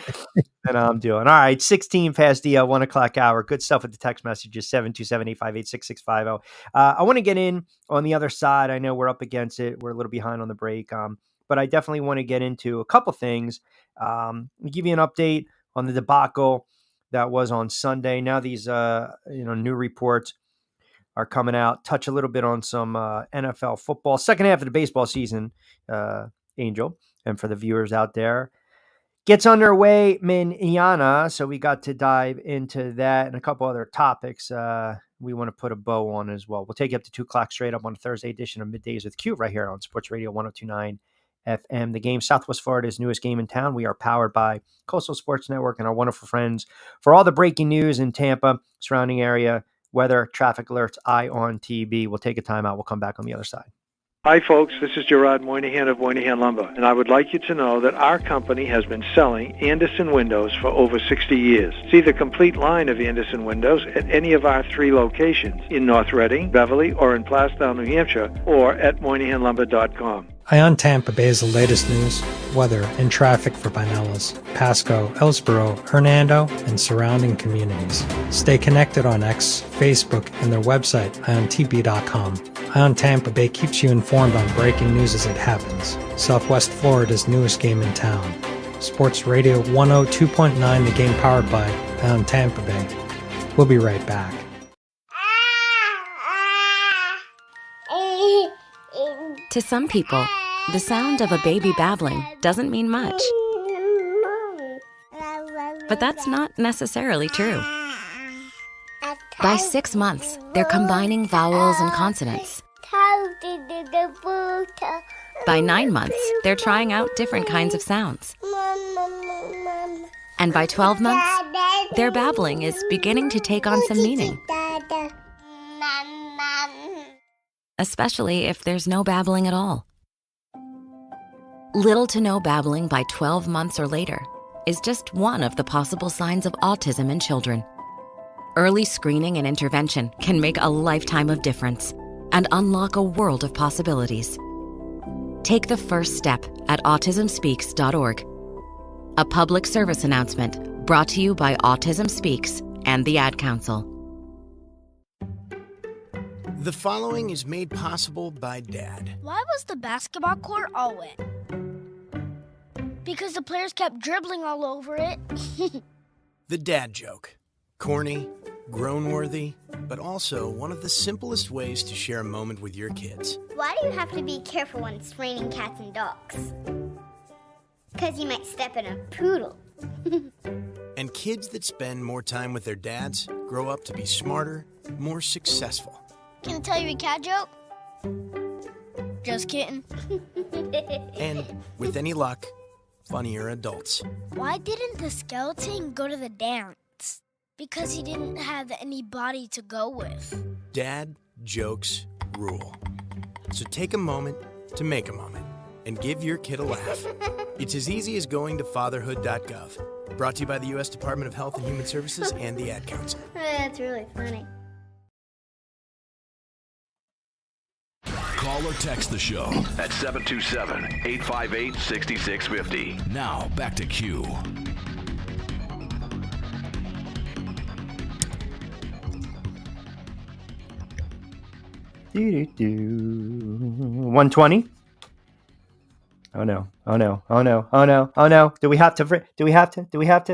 than I'm doing. All right, 16 past the 1 o'clock hour. Good stuff with the text messages, 727-858-6650. I want to get in on the other side. I know we're up against it. We're a little behind on the break. But I definitely want to get into a couple things. Give you an update on the debacle that was on Sunday. Now these new reports are coming out. Touch a little bit on some NFL football. Second half of the baseball season, Angel, and for the viewers out there, gets underway manana. So we got to dive into that and a couple other topics we want to put a bow on as well. We'll take you up to 2 o'clock straight up on a Thursday edition of Middays with Q right here on Sports Radio 102.9 FM. The Game, Southwest Florida's newest game in town. We are powered by Coastal Sports Network and our wonderful friends for all the breaking news in Tampa, surrounding area, weather, traffic alerts, Eye on TV. We'll take a timeout. We'll come back on the other side. Hi, folks. This is Gerard Moynihan of Moynihan Lumber, and I would like you to know that our company has been selling Anderson windows for over 60 years. See the complete line of Anderson windows at any of our 3 locations in North Reading, Beverly, or in Plastown, New Hampshire, or at MoynihanLumber.com. Ion Tampa Bay is the latest news, weather, and traffic for Pinellas, Pasco, Ellsboro, Hernando, and surrounding communities. Stay connected on X, Facebook, and their website, iontp.com. Ion Tampa Bay keeps you informed on breaking news as it happens. Southwest Florida's newest game in town. Sports Radio 102.9, the game powered by Ion Tampa Bay. We'll be right back. To some people, the sound of a baby babbling doesn't mean much. But that's not necessarily true. By 6 months, they're combining vowels and consonants. By 9 months, they're trying out different kinds of sounds. And by 12 months, their babbling is beginning to take on some meaning. Especially if there's no babbling at all. Little to no babbling by 12 months or later is just one of the possible signs of autism in children. Early screening and intervention can make a lifetime of difference and unlock a world of possibilities. Take the first step at autismspeaks.org. A public service announcement brought to you by Autism Speaks and the Ad Council. The following is made possible by Dad. Why was the basketball court all wet? Because the players kept dribbling all over it. The dad joke. Corny, grown-worthy, but also one of the simplest ways to share a moment with your kids. Why do you have to be careful when it's raining cats and dogs? Because you might step in a poodle. And kids that spend more time with their dads grow up to be smarter, more successful. Can I tell you a cat joke? Just kidding. And, with any luck, funnier adults. Why didn't the skeleton go to the dance? Because he didn't have anybody to go with. Dad jokes rule. So take a moment to make a moment and give your kid a laugh. It's as easy as going to fatherhood.gov. Brought to you by the U.S. Department of Health and Human Services and the Ad Council. That's really funny. Call or text the show at 727-858-6650. Now, back to Q. Do 120. Oh no! Oh no! Oh no! Oh no! Oh no! Do we have to refresh? Do we have to refresh?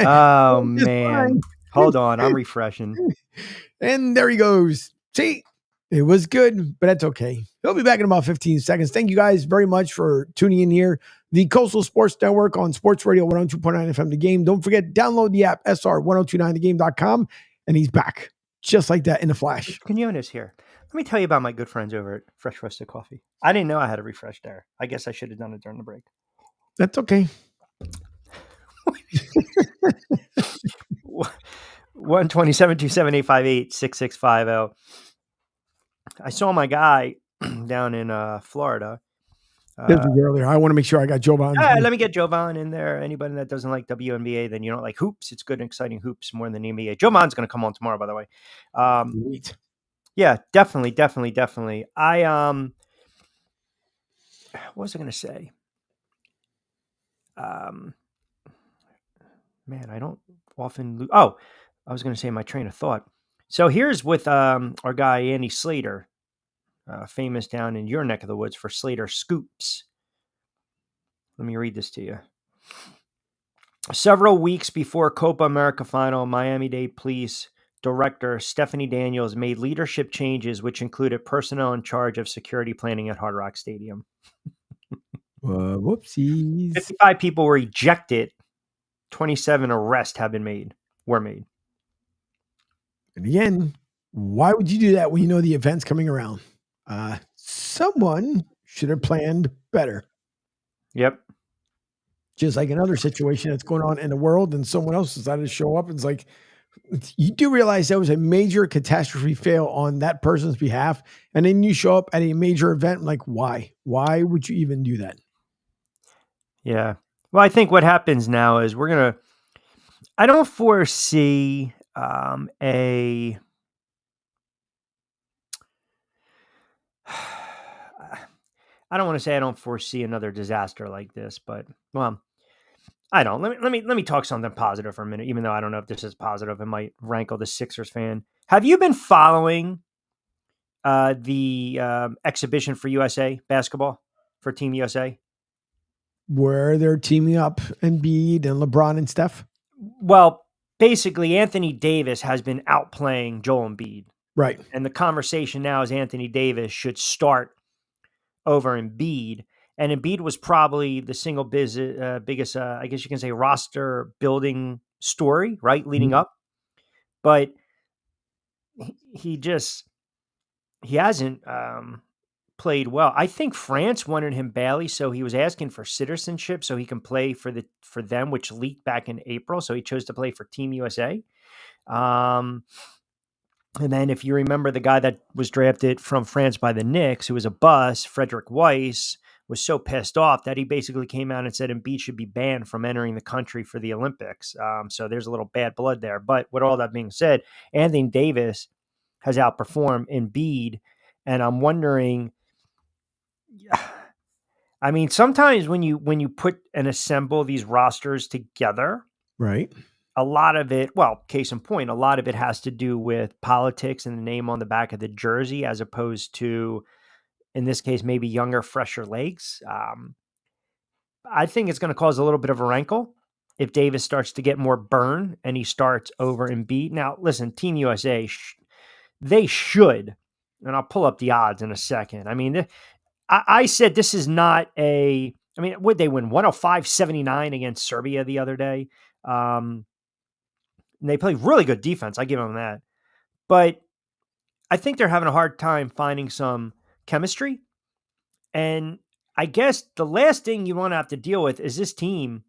Oh man! Hold on, I'm refreshing. And there he goes. See, it was good, but that's okay. He'll be back in about 15 seconds. Thank you guys very much for tuning in here. The Coastal Sports Network on Sports Radio 102.9 FM The Game. Don't forget, download the app, SR1029thegame.com, and he's back. Just like that in a flash. Quinones here. Let me tell you about my good friends over at Fresh Roasted Coffee. I didn't know I had a refresh there. I guess I should have done it during the break. That's okay. 127-278-58-6650. I saw my guy down in Florida This was earlier. I want to make sure I got Jovan. Let me get Jovan in there. Anybody that doesn't like WNBA, then you don't like hoops. It's good and exciting hoops more than the NBA. Jovan's going to come on tomorrow, by the way. Yeah, definitely. What was I going to say? Man, I don't often I was going to say my train of thought. So here's with our guy Andy Slater, famous down in your neck of the woods for Slater Scoops. Let me read this to you. Several weeks before Copa America final, Miami-Dade Police Director Stephanie Daniels made leadership changes, which included personnel in charge of security planning at Hard Rock Stadium. Whoopsies. 55 people were ejected. 27 arrests were made. And again, why would you do that when you know the event's coming around? Someone should have planned better. Yep. Just like another situation that's going on in the world, and someone else decided to show up. It's like, you do realize that was a major catastrophe fail on that person's behalf. And then you show up at a major event. Like, why? Why would you even do that? Yeah. Well, I think what happens now is I don't foresee I don't want to say I don't foresee another disaster like this, but well, I don't. Let me talk something positive for a minute, even though I don't know if this is positive. It might rankle the Sixers fan. Have you been following the exhibition for USA basketball, for Team USA? Where they're teaming up Embiid and LeBron and Steph? Well, basically, Anthony Davis has been outplaying Joel Embiid. Right. And the conversation now is Anthony Davis should start over Embiid. And Embiid was probably the single biggest, I guess you can say, roster building story, right, leading up. But he hasn't played well. I think France wanted him badly, so he was asking for citizenship so he can play for them, which leaked back in April. So he chose to play for Team USA. And then if you remember the guy that was drafted from France by the Knicks, who was a bust, Frederick Weiss, was so pissed off that he basically came out and said Embiid should be banned from entering the country for the Olympics. So there's a little bad blood there. But with all that being said, Anthony Davis has outperformed Embiid. And I'm wondering, I mean, sometimes when you put and assemble these rosters together, right, a lot of it, well, case in point, a lot of it has to do with politics and the name on the back of the jersey, as opposed to, in this case, maybe younger, fresher legs. I think it's going to cause a little bit of a rankle if Davis starts to get more burn and he starts over Embiid. Now, listen, Team USA, they should, and I'll pull up the odds in a second. I mean, I said this is not would they win 105-79 against Serbia the other day? And they play really good defense. I give them that. But I think they're having a hard time finding some chemistry. And I guess the last thing you want to have to deal with is this team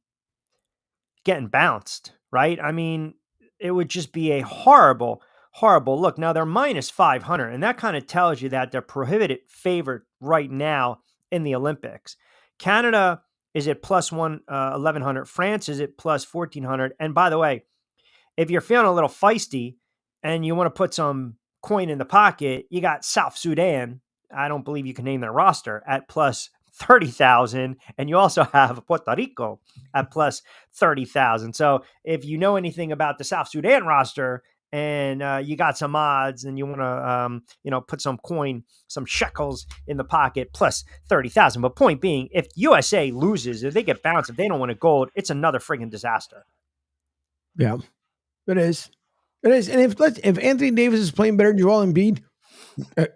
getting bounced, right? I mean, it would just be a horrible, horrible look. Now they're minus 500, and that kind of tells you that they're prohibited favorite right now in the Olympics. Canada is at plus 1,100. France is at plus 1,400. And by the way, if you're feeling a little feisty and you want to put some coin in the pocket, you got South Sudan. I don't believe you can name their roster at plus 30,000. And you also have Puerto Rico at plus 30,000. So if you know anything about the South Sudan roster and you got some odds and you want to, put some coin, some shekels in the pocket, plus 30,000. But point being, if USA loses, if they get bounced, if they don't win a gold, it's another friggin' disaster. Yeah, it is. It is. And if Anthony Davis is playing better than Joel Embiid,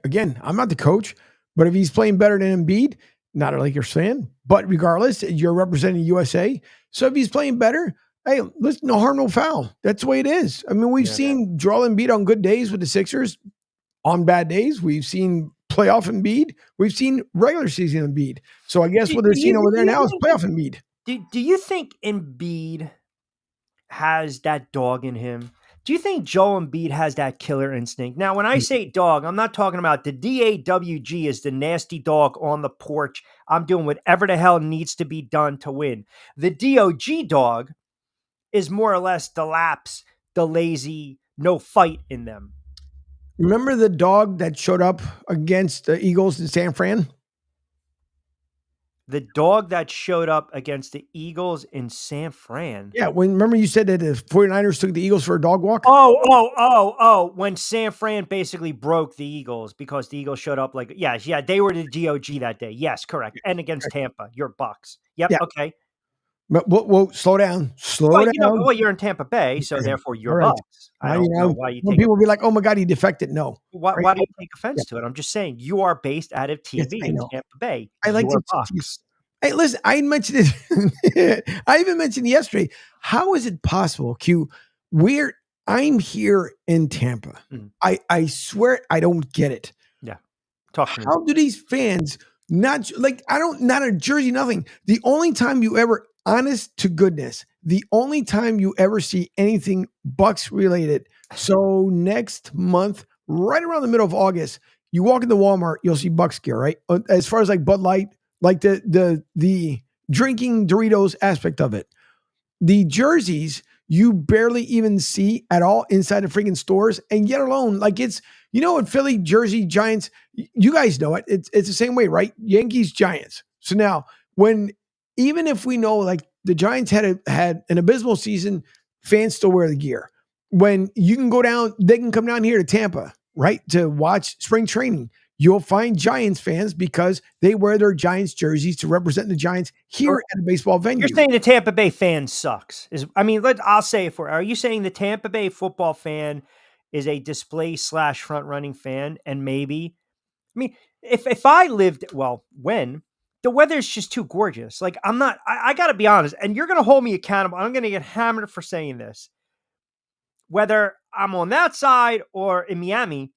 again, I'm not the coach, but if he's playing better than Embiid, not a Lakers fan, but regardless, you're representing USA. So if he's playing better, hey, listen, no harm, no foul. That's the way it is. I mean, we've seen Joel Embiid on good days with the Sixers. On bad days, we've seen playoff Embiid. We've seen regular season Embiid. So I guess what they're seeing over there now is playoff Embiid. Do you think Embiid has that dog in him Do you think Joel Embiid has that killer instinct? Now, when I say dog, I'm not talking about the DAWG is the nasty dog on the porch. I'm doing whatever the hell needs to be done to win. The DOG dog is more or less the laps, the lazy, no fight in them. Remember the dog that showed up against the Eagles in San Fran? The dog that showed up against the Eagles in San Fran. Yeah, remember you said that the 49ers took the Eagles for a dog walk? Oh, when San Fran basically broke the Eagles because the Eagles showed up yeah, they were the GOG that day. Yes, correct. And against Tampa, your Bucks. Yep, yeah. Okay. But whoa, slow down. You're in Tampa Bay, so therefore you're Bucks. I don't know why you take people be like, oh my God, he defected. No. Why do you take offense to it? I'm just saying you are based out of TV in Tampa Bay. I like to Bucks. Hey, listen, I mentioned it. I even mentioned it yesterday. How is it possible, Q? I'm here in Tampa. I swear I don't get it. Yeah. Talk to me. How do these fans not a jersey, nothing. The only time you ever, honest to goodness, the only time you ever see anything Bucks related. So next month, right around the middle of August, you walk into Walmart, you'll see Bucks gear, right? As far as like Bud Light, like the drinking Doritos aspect of it. The jerseys, you barely even see at all inside the freaking stores, and yet alone, like it's, in Philly, Jersey, Giants, you guys know it. It's the same way, right? Yankees, Giants. So now, even if we know like the Giants had an abysmal season, fans still wear the gear. When you can go down, they can come down here to Tampa, right, to watch spring training. You'll find Giants fans because they wear their Giants jerseys to represent the Giants here at a baseball venue. You're saying the Tampa Bay fan sucks. I'll say it are you saying the Tampa Bay football fan is a display / front running fan? And maybe, if I lived, when the weather's just too gorgeous, like I got to be honest, and you're going to hold me accountable. I'm going to get hammered for saying this. Whether I'm on that side or in Miami,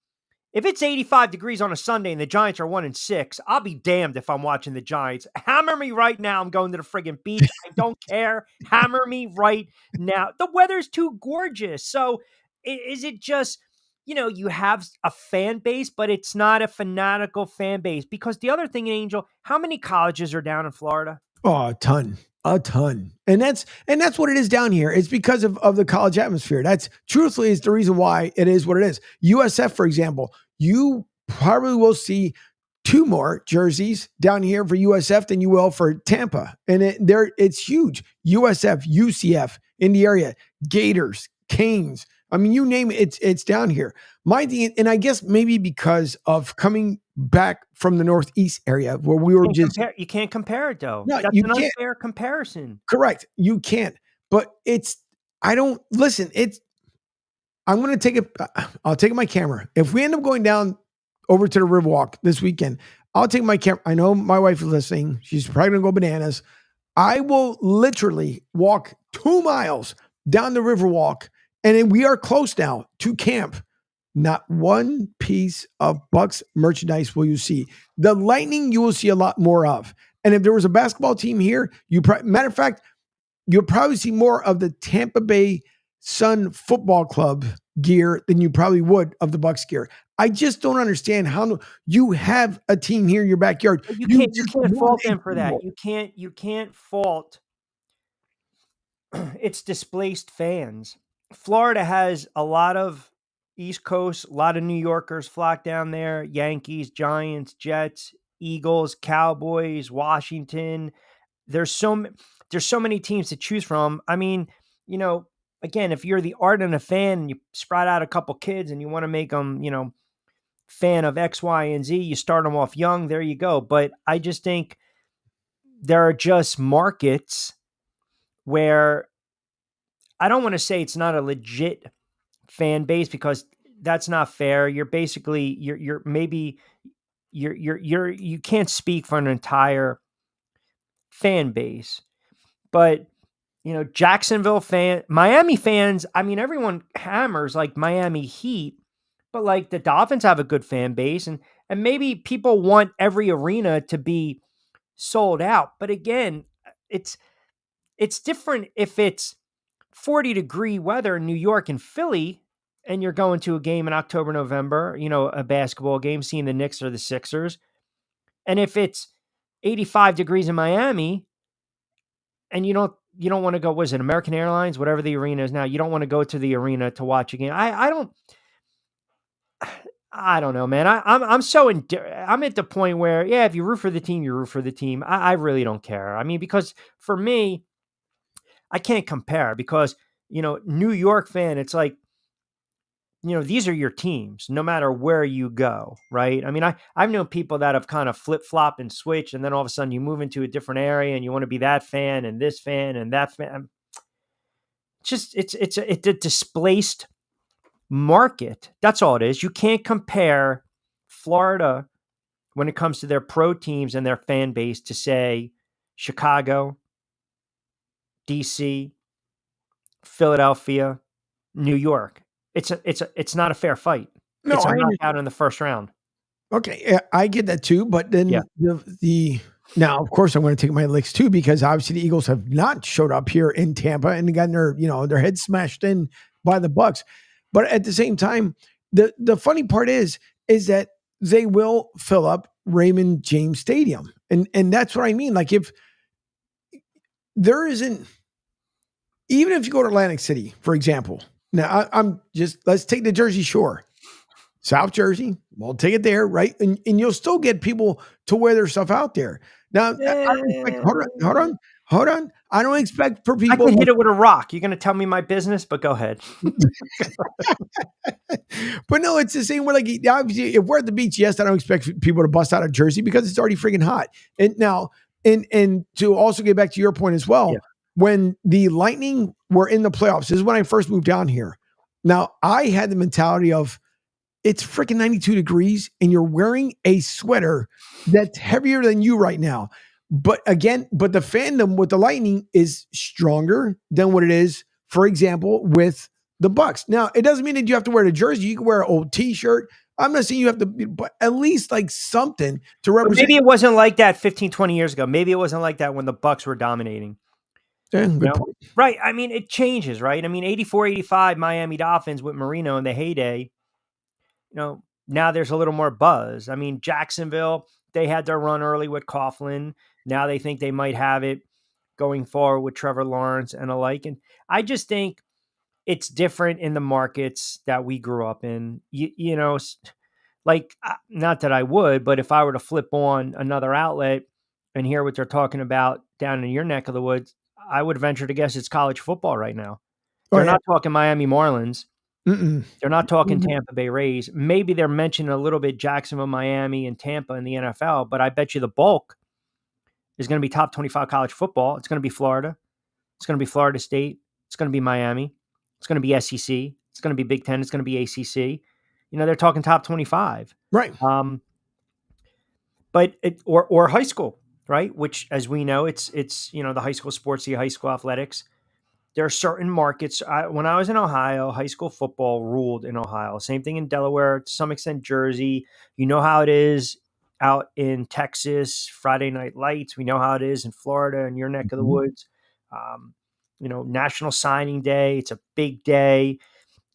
if it's 85 degrees on a Sunday and the Giants are 1-6, I'll be damned if I'm watching the Giants. Hammer me right now. I'm going to the friggin' beach. I don't care. Hammer me right now. The weather's too gorgeous. So is it just, you have a fan base, but it's not a fanatical fan base? Because the other thing, Angel, how many colleges are down in Florida? Oh, a ton. And that's what it is down here. It's because of the college atmosphere. That's truthfully is the reason why it is what it is. USF, for example, you probably will see 2 more jerseys down here for USF than you will for Tampa. And it's huge. USF, UCF in the area, Gators, Canes. You name it, it's down here. My thing, and I guess maybe because of coming back from the Northeast area where we were you can't compare it though. No, that's an unfair comparison. Correct. You can't. But I'm going to I'll take my camera. If we end up going down over to the Riverwalk this weekend, I'll take my camera. I know my wife is listening. She's probably going to go bananas. I will literally walk 2 miles down the Riverwalk, and we are close now to camp. Not one piece of Bucks merchandise will you see. The Lightning you will see a lot more of. And if there was a basketball team here, matter of fact, you'll probably see more of the Tampa Bay Sun Football Club gear than you probably would of the Bucks gear. I just don't understand how you have a team here in your backyard. You can't fault them for that. You can't fault it's displaced fans. Florida has a lot of East Coast, a lot of New Yorkers flock down there. Yankees, Giants, Jets, Eagles, Cowboys, Washington. There's so many teams to choose from. Again, if you're the ardent fan and you sprout out a couple kids and you want to make them, fan of X, Y, and Z, you start them off young, there you go. But I just think there are just markets where I don't want to say it's not a legit fan base because that's not fair. You're basically, you can't speak for an entire fan base, but Jacksonville Miami fans, everyone hammers like Miami Heat, but like the Dolphins have a good fan base and maybe people want every arena to be sold out. But again, it's different if it's 40-degree weather in New York and Philly, and you're going to a game in October, November, a basketball game, seeing the Knicks or the Sixers. And if it's 85 degrees in Miami and you don't want to go, was it American Airlines, whatever the arena is now, you don't want to go to the arena to watch a game. I don't know, man. I'm at the point where, yeah, if you root for the team, you root for the team. I really don't care. I mean, because for me, I can't compare because, New York fan, it's like, these are your teams, no matter where you go, right? I mean, I've known people that have kind of flip-flop and switch, and then all of a sudden you move into a different area and you want to be that fan and this fan and that fan. It's a displaced market. That's all it is. You can't compare Florida when it comes to their pro teams and their fan base to, say, Chicago, DC, Philadelphia, New York. It's not a fair fight. No, it's a I knockout in the first round. Okay, I get that too, but then the now, of course, I'm going to take my licks too because obviously the Eagles have not showed up here in Tampa and gotten their heads smashed in by the Bucs. But at the same time, the funny part is that they will fill up Raymond James Stadium, and that's what I mean. Like if there isn't, even if you go to Atlantic City, for example. Now, let's take the Jersey Shore, South Jersey. We'll take it there, right? And you'll still get people to wear their stuff out there. Now, hold on. I don't expect for people. I can hit it with a rock. You're going to tell me my business, but go ahead. But no, it's the same way. Like, obviously, if we're at the beach, yes, I don't expect people to bust out of Jersey because it's already freaking hot. And now, and to also get back to your point as well. Yeah. When the Lightning were in the playoffs, this is when I first moved down here. Now, I had the mentality of it's freaking 92 degrees and you're wearing a sweater that's heavier than you right now. But the fandom with the Lightning is stronger than what it is, for example, with the Bucs. Now, it doesn't mean that you have to wear the jersey. You can wear an old T-shirt. I'm not saying you have to, but at least like something to represent. But maybe it wasn't like that 15, 20 years ago. Maybe it wasn't like that when the Bucs were dominating. Yeah, good point. Right. I mean, it changes, right? I mean, 84, 85 Miami Dolphins with Marino in the heyday, now there's a little more buzz. I mean, Jacksonville, they had their run early with Coughlin. Now they think they might have it going forward with Trevor Lawrence and alike. And I just think it's different in the markets that we grew up in. Like, not that I would, but if I were to flip on another outlet and hear what they're talking about down in your neck of the woods, I would venture to guess it's college football right now. They're not talking Miami Marlins. Mm-mm. They're not talking Tampa Bay Rays. Maybe they're mentioning a little bit Jacksonville, Miami, and Tampa in the NFL, but I bet you the bulk is going to be top 25 college football. It's going to be Florida. It's going to be Florida State. It's going to be Miami. It's going to be SEC. It's going to be Big Ten. It's going to be ACC. They're talking top 25. Right. But or high school. Right. Which, as we know, it's the high school sports, the high school athletics. There are certain markets. When I was in Ohio, high school football ruled in Ohio. Same thing in Delaware, to some extent, Jersey. You know how it is out in Texas, Friday Night Lights. We know how it is in Florida and your neck of the woods. National Signing Day. It's a big day.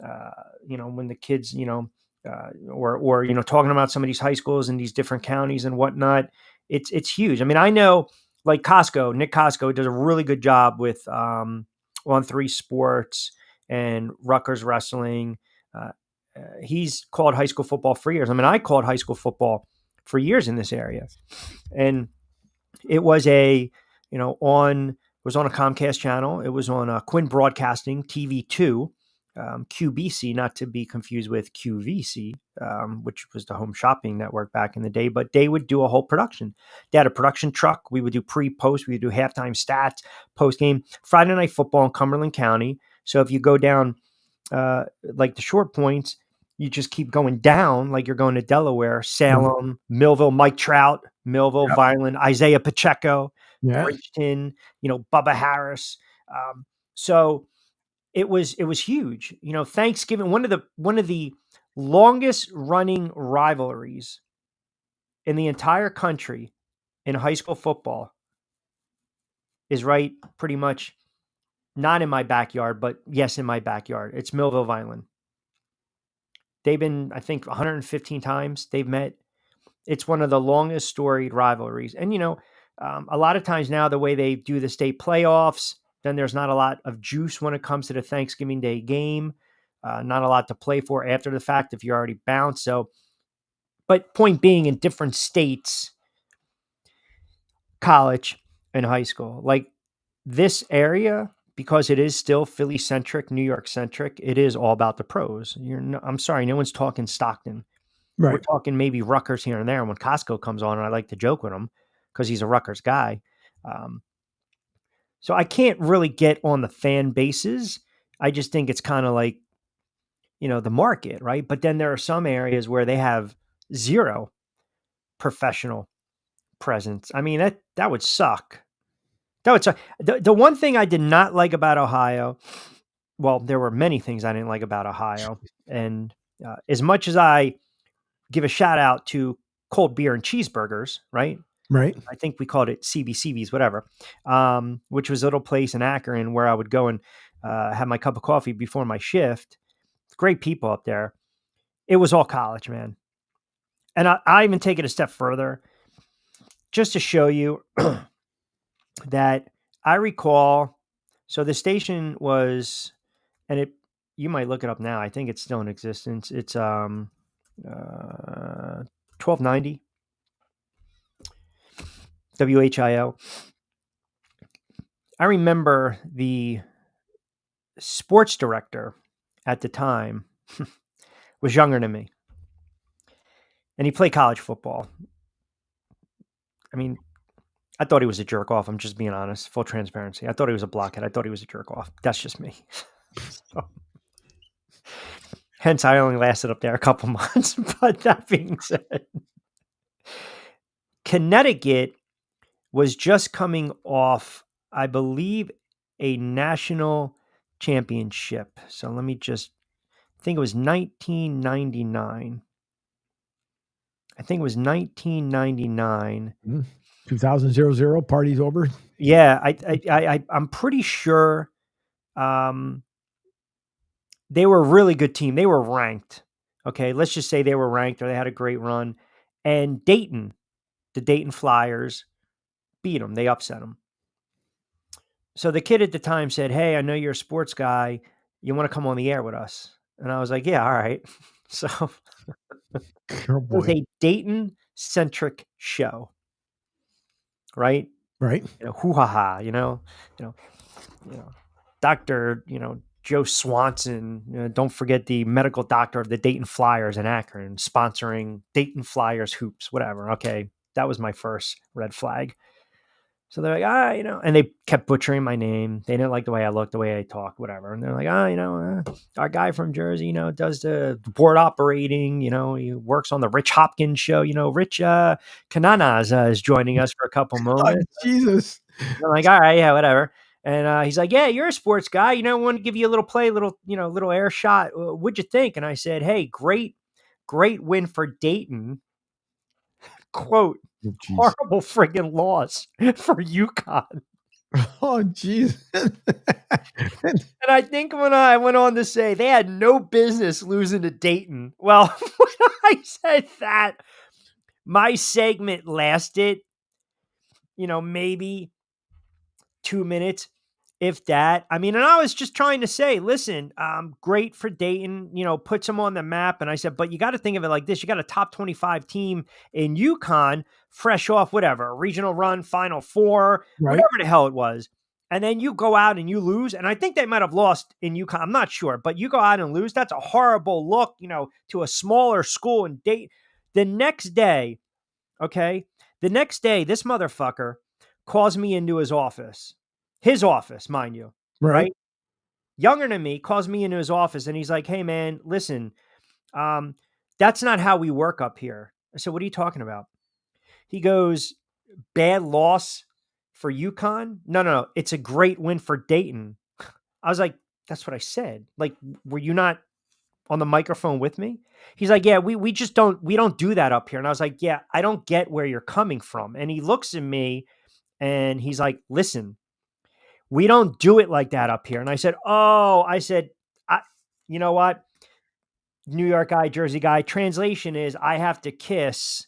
When the kids, or talking about some of these high schools in these different counties and whatnot. It's huge. I mean, I know like Nick Costco does a really good job with On3 Sports and Rutgers Wrestling. He's called high school football for years. I mean, I called high school football for years in this area. And it was on a Comcast channel. It was on Quinn Broadcasting, TV2. QBC, not to be confused with QVC, which was the home shopping network back in the day, but they would do a whole production. They had a production truck. We would do pre-post. We would do halftime stats, post-game, Friday Night Football in Cumberland County. So if you go down like the short points, you just keep going down like you're going to Delaware, Salem, Millville, Mike Trout, Millville, Violin, Isaiah Pacheco, Bridgeton, Bubba Harris. So it was huge. Thanksgiving, one of the longest running rivalries in the entire country in high school football is right pretty much not in my backyard, but yes, in my backyard. It's Millville Vineland. They've been, I think, 115 times they've met. It's one of the longest storied rivalries. And, a lot of times now, the way they do the state playoffs, then there's not a lot of juice when it comes to the Thanksgiving Day game. Not a lot to play for after the fact if you're already bounced. So, but point being, in different states, college and high school, like this area, because it is still Philly centric, New York centric, it is all about the pros. I'm sorry, no one's talking Stockton. Right. We're talking maybe Rutgers here and there. And when Costco comes on, and I like to joke with him because he's a Rutgers guy. So I can't really get on the fan bases. I just think it's kind of like, the market, right? But then there are some areas where they have zero professional presence. I mean, that would suck. That would suck. The one thing I did not like about Ohio, well, there were many things I didn't like about Ohio. And as much as I give a shout out to cold beer and cheeseburgers, right? Right. I think we called it CBCB's, whatever, which was a little place in Akron where I would go and have my cup of coffee before my shift. Great people up there. It was all college, man. And I even take it a step further just to show you that I recall. So the station was, and you might look it up now. I think it's still in existence. It's 1290 WHIO. I remember the sports director at the time was younger than me. And he played college football. I mean, I thought he was a jerk off. I'm just being honest, full transparency. I thought he was a blockhead. I thought he was a jerk off. That's just me. So, hence, I only lasted up there a couple months. But that being said, Connecticut was just coming off, I believe, a national championship. So let me just, I think it was 1999. 2000, party's over. Yeah, I'm pretty sure they were a really good team. They were ranked. Okay, let's just say they were ranked or they had a great run. And Dayton, the Dayton Flyers, beat them. They upset them. So the kid at the time said, "Hey, I know you're a sports guy. You want to come on the air with us?" And I was like, "Yeah, all right." So it was a Dayton-centric show, right? Right. Hoo-ha-ha, Dr., Joe Swanson, don't forget the medical doctor of the Dayton Flyers in Akron, sponsoring Dayton Flyers hoops, whatever. Okay, that was my first red flag. So they're like, and they kept butchering my name. They didn't like the way I looked, the way I talked, whatever. And they're like, our guy from Jersey, does the board operating, he works on the Rich Hopkins show. Rich Kananas is joining us for a couple moments. Oh, Jesus. And I'm like, all right, yeah, whatever. And he's like, "Yeah, you're a sports guy. I want to give you a little play, little air shot. What'd you think?" And I said, "Hey, great win for Dayton." Quote, "Horrible friggin' loss for UConn." Oh, geez. And I think when I went on to say they had no business losing to Dayton. Well, when I said that, my segment lasted, maybe 2 minutes, if that. I mean, and I was just trying to say, listen, great for Dayton, puts them on the map. And I said, but you got to think of it like this. You got a top 25 team in UConn, fresh off whatever, a regional run, Final Four, right, whatever the hell it was. And then you go out and you lose. And I think they might have lost in UConn. I'm not sure, but you go out and lose. That's a horrible look, to a smaller school in Dayton. The next day, this motherfucker calls me into his office, mind you, right? Younger than me, calls me into his office and he's like, "Hey man, listen, that's not how we work up here." I said, "What are you talking about?" He goes, "Bad loss for UConn? No. It's a great win for Dayton." I was like, "That's what I said. Like, were you not on the microphone with me?" He's like, "Yeah, we just don't do that up here." And I was like, "Yeah, I don't get where you're coming from." And he looks at me and he's like, "Listen, We don't do it like that up here. And I said, you know what? New York guy, Jersey guy. Translation is I have to kiss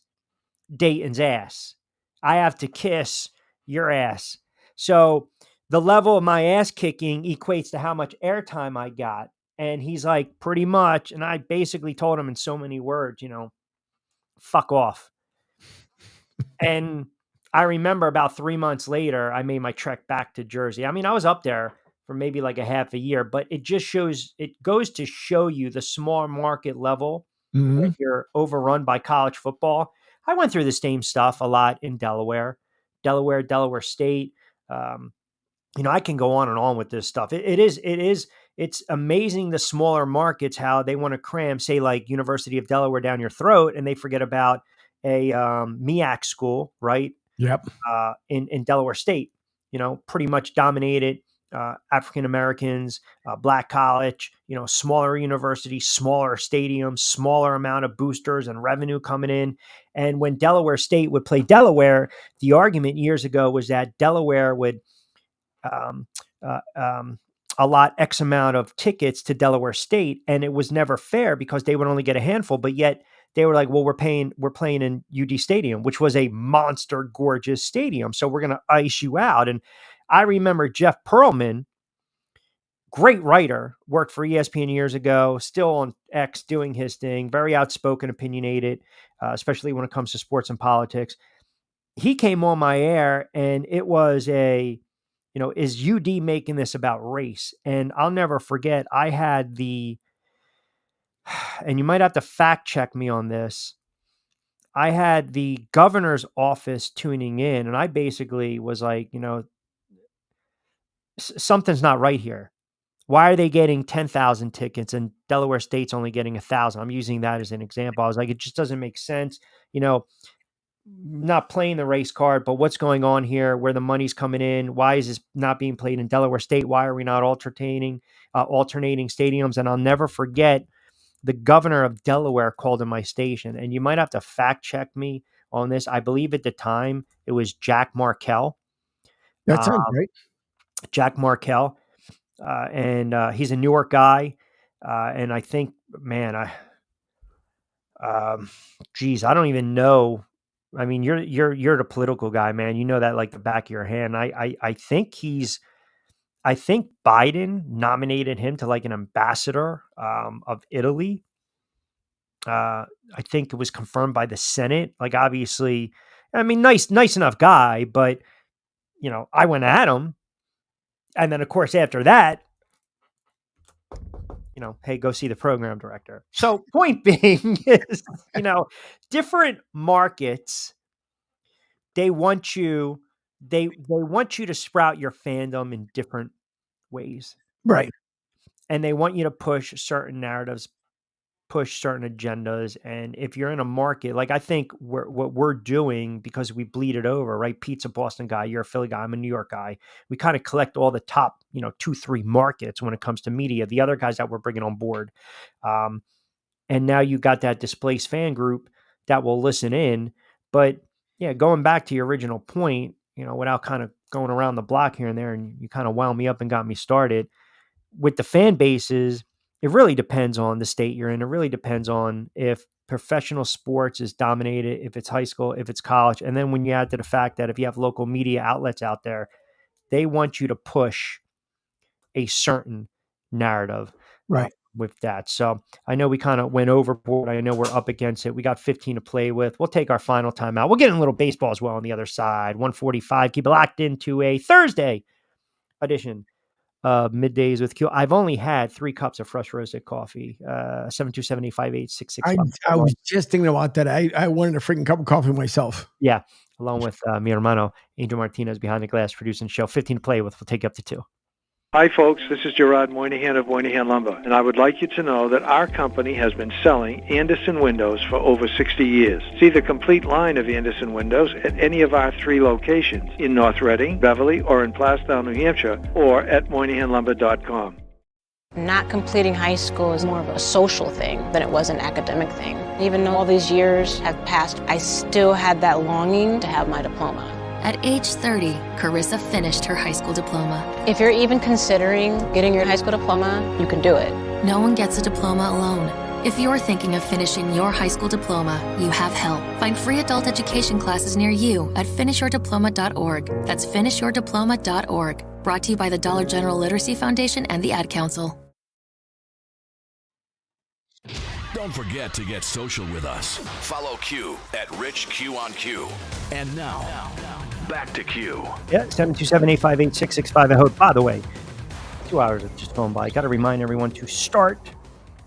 Dayton's ass. I have to kiss your ass. So the level of my ass kicking equates to how much airtime I got. And he's like, pretty much. And I basically told him in so many words, fuck off. And I remember about 3 months later, I made my trek back to Jersey. I mean, I was up there for maybe like a half a year, but it goes to show you the small market level that you're overrun by college football. I went through the same stuff a lot in Delaware State. I can go on and on with this stuff. It's amazing the smaller markets, how they want to cram, say like University of Delaware down your throat, and they forget about a MEAC school, right? Yep. In Delaware State, pretty much dominated African Americans, black college, smaller university, smaller stadiums, smaller amount of boosters and revenue coming in. And when Delaware State would play Delaware, the argument years ago was that Delaware would allot X amount of tickets to Delaware State, and it was never fair because they would only get a handful. But yet they were like, well, we're playing in UD Stadium, which was a monster, gorgeous stadium, so we're going to ice you out. And I remember Jeff Pearlman, great writer, worked for ESPN years ago, still on X doing his thing, very outspoken, opinionated, especially when it comes to sports and politics. He came on my air, and it was is UD making this about race? And I'll never forget, I had and you might have to fact check me on this, I had the governor's office tuning in, and I basically was like, something's not right here. Why are they getting 10,000 tickets and Delaware State's only getting 1,000? I'm using that as an example. I was like, it just doesn't make sense. Not playing the race card, but what's going on here, where the money's coming in? Why is this not being played in Delaware State? Why are we not alternating stadiums? And I'll never forget, the governor of Delaware called in my station, and you might have to fact check me on this. I believe at the time it was Jack Markell. That sounds right. Jack Markell. And he's a Newark guy. And I think, I don't even know. I mean, you're the political guy, man. You know that like the back of your hand. I think Biden nominated him to like an ambassador of Italy. I think it was confirmed by the Senate. Like, obviously, I mean, nice enough guy, but I went at him. And then of course, after that, hey, go see the program director. So point being is, different markets, they want you to sprout your fandom in different ways. Right. And they want you to push certain narratives, push certain agendas. And if you're in a market, like I think what we're doing, because we bleed it over, right? Pete's a Boston guy, you're a Philly guy, I'm a New York guy. We kind of collect all the top, 2-3 markets when it comes to media, the other guys that we're bringing on board. And now you got that displaced fan group that will listen in. But yeah, going back to your original point, without kind of going around the block here and there, and you kind of wound me up and got me started with the fan bases. It really depends on the state you're in. It really depends on if professional sports is dominated, if it's high school, if it's college. And then when you add to the fact that if you have local media outlets out there, they want you to push a certain narrative right with that. So I know we kind of went overboard. I know we're up against it. We got 15 to play with. We'll take our final timeout. We'll get in a little baseball as well on the other side. 1:45. Keep it locked into a Thursday edition Middays with Q. I've only had 3 cups of fresh roasted coffee. 727-858-6665. I was just thinking about that. I wanted a freaking cup of coffee myself. Yeah, along with mi hermano Angel Martinez behind the glass producing the show. 15 to play with. We'll take you up to 2. Hi, folks. This is Gerard Moynihan of Moynihan Lumber, and I would like you to know that our company has been selling Andersen windows for over 60 years. See the complete line of Andersen windows at any of our 3 locations in North Reading, Beverly, or in Plastown, New Hampshire, or at MoynihanLumber.com. Not completing high school is more of a social thing than it was an academic thing. Even though all these years have passed, I still had that longing to have my diploma. At age 30, Carissa finished her high school diploma. If you're even considering getting your high school diploma, you can do it. No one gets a diploma alone. If you're thinking of finishing your high school diploma, you have help. Find free adult education classes near you at finishyourdiploma.org. That's finishyourdiploma.org. Brought to you by the Dollar General Literacy Foundation and the Ad Council. Don't forget to get social with us. Follow Q at RichQ on Q. And now, back to Q. Yeah, 727-858-6665. I hope, by the way, 2 hours have just gone by. Got to remind everyone to start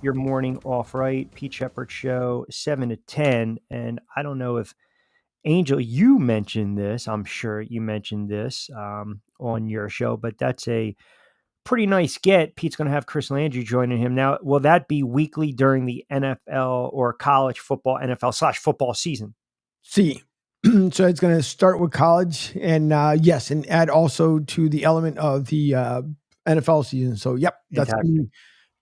your morning off right. Pete Shepard Show, 7 to 10. And I don't know if, Angel, you mentioned this. I'm sure you mentioned this on your show, but that's a pretty nice get. Pete's going to have Chris Landry joining him. Now, will that be weekly during the NFL or college football, NFL/football season? See, so it's going to start with college and yes, and add also to the element of the NFL season. So, yep, that's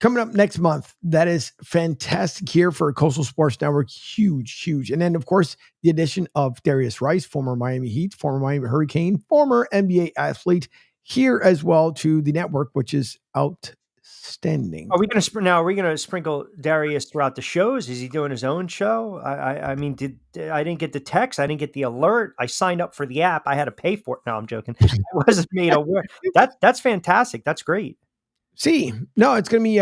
coming up next month. That is fantastic here for Coastal Sports Network. Huge, huge. And then, of course, the addition of Darius Rice, former Miami Heat, former Miami Hurricane, former NBA athlete, here as well to the network, which is outstanding. Are we going to sprinkle Darius throughout the shows? Is he doing his own show? I mean, I didn't get the text. I didn't get the alert. I signed up for the app. I had to pay for it. No, I'm joking. I wasn't made aware. That's fantastic. That's great. See, no, it's going to be,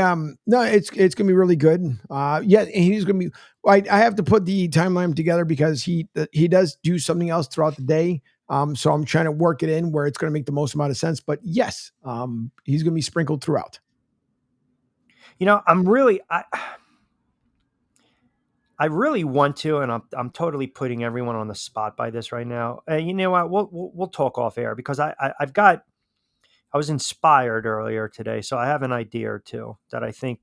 it's going to be really good. Yeah. And he's going to be, I have to put the timeline together because he does do something else throughout the day. So I'm trying to work it in where it's going to make the most amount of sense, but yes, he's going to be sprinkled throughout. You know, I really want to, and I'm totally putting everyone on the spot by this right now. You know what? We'll talk off air because I was inspired earlier today, so I have an idea or two that I think.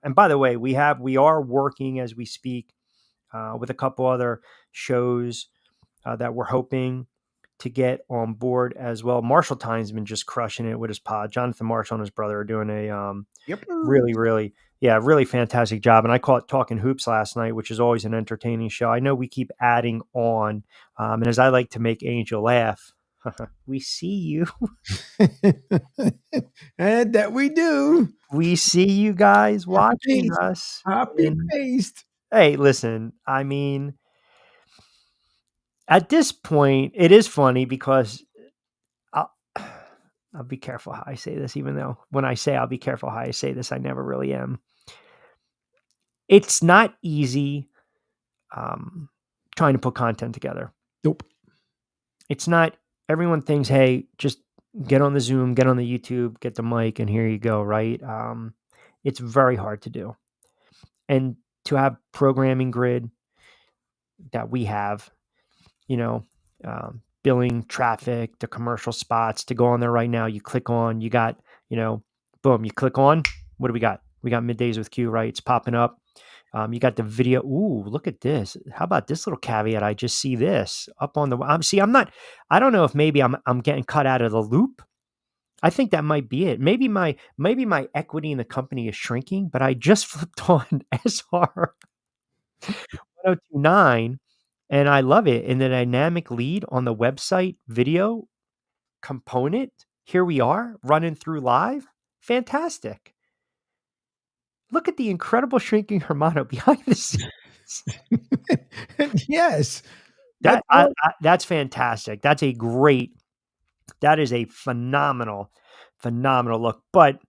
And by the way, we are working as we speak with a couple other shows that we're hoping to get on board as well. Marshall Tynes been just crushing it with his pod. Jonathan Marshall and his brother are doing a really fantastic job. And I caught Talking Hoops last night, which is always an entertaining show. I know we keep adding on. And as I like to make Angel laugh, we see you. And that we do. We see you guys watching us. Copy-paste. Hey, listen, I mean, at this point, it is funny because I'll be careful how I say this, even though when I say I'll be careful how I say this, I never really am. It's not easy trying to put content together. Nope. It's not, everyone thinks, hey, just get on the Zoom, get on the YouTube, get the mic, and here you go, right? It's very hard to do. And to have programming grid that we have, billing traffic, the commercial spots to go on there right now. You click on, you got, boom, you click on, what do we got? We got Middays with Q, right? It's popping up. You got the video. Ooh, look at this. How about this little caveat? I just see this up on the, I don't know if maybe I'm getting cut out of the loop. I think that might be it. Maybe my equity in the company is shrinking, but I just flipped on SR 1029 and I love it. In the dynamic lead on the website video component, here we are running through live. Fantastic. Look at the incredible shrinking Hermano behind the scenes. Yes. That's fantastic. That is a phenomenal look. But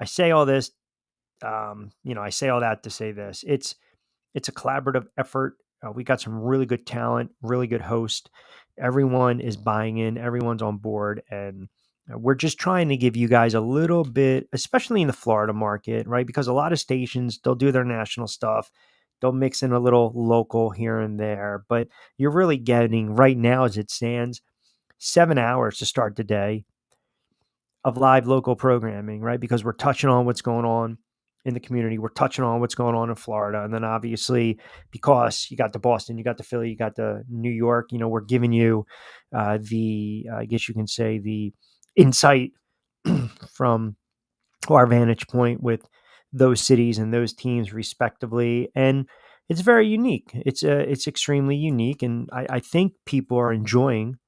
I say all this, I say all that to say this. It's a collaborative effort. We got some really good talent, really good host. Everyone is buying in. Everyone's on board. And we're just trying to give you guys a little bit, especially in the Florida market, right? Because a lot of stations, they'll do their national stuff. They'll mix in a little local here and there. But you're really getting, right now as it stands, 7 hours to start the day of live local programming, right? Because we're touching on what's going on in the community. We're touching on what's going on in Florida. And then obviously, because you got the Boston, you got the Philly, you got the New York, we're giving you I guess you can say the insight from our vantage point with those cities and those teams respectively. And it's very unique. It's extremely unique. And I think people are enjoying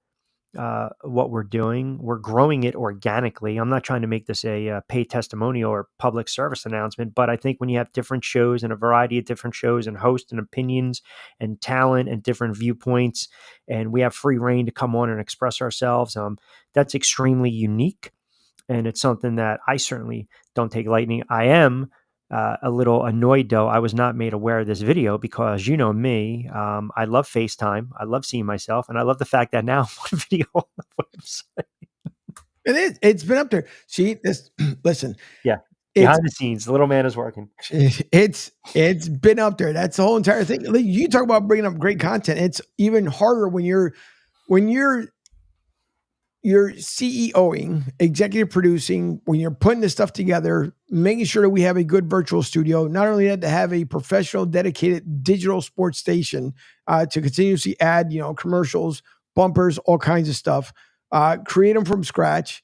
what we're doing. We're growing it organically. I'm not trying to make this a paid testimonial or public service announcement, but I think when you have different shows and a variety of different shows and hosts and opinions and talent and different viewpoints, and we have free reign to come on and express ourselves, that's extremely unique. And it's something that I certainly don't take lightly. I am a little annoyed, though. I was not made aware of this video because, you know me, I love FaceTime. I love seeing myself. And I love the fact that now I'm on video on the website. It is. It's been up there. See, this, listen. Yeah. Behind the scenes, the little man is working. It's been up there. That's the whole entire thing. You talk about bringing up great content. It's even harder when you're CEOing, executive producing, when you're putting this stuff together, making sure that we have a good virtual studio, not only that, to have a professional, dedicated digital sports station to continuously add, commercials, bumpers, all kinds of stuff, create them from scratch.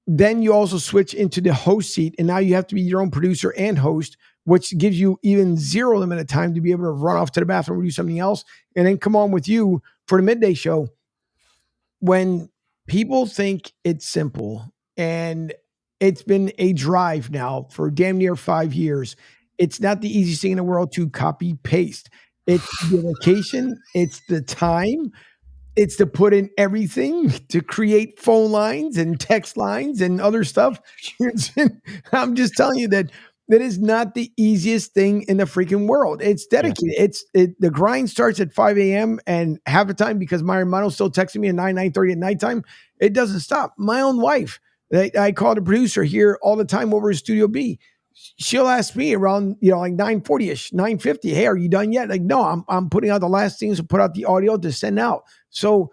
Then you also switch into the host seat, and now you have to be your own producer and host, which gives you even zero limit of time to be able to run off to the bathroom or do something else, and then come on with you for the midday show. When people think it's simple, and it's been a drive now for damn near 5 years. It's not the easiest thing in the world to copy paste. It's the location, it's the time, it's to put in everything, to create phone lines and text lines and other stuff. I'm just telling you that is not the easiest thing in the freaking world. It's dedicated. Yeah. The grind starts at 5 a.m. and half the time, because my hermano's still texting me at 9:30 at nighttime, it doesn't stop. My own wife, I call the producer here all the time over at Studio B. She'll ask me around, like 9:40ish, 9:50. Hey, are you done yet? Like, no, I'm putting out the last things to put out the audio to send out. So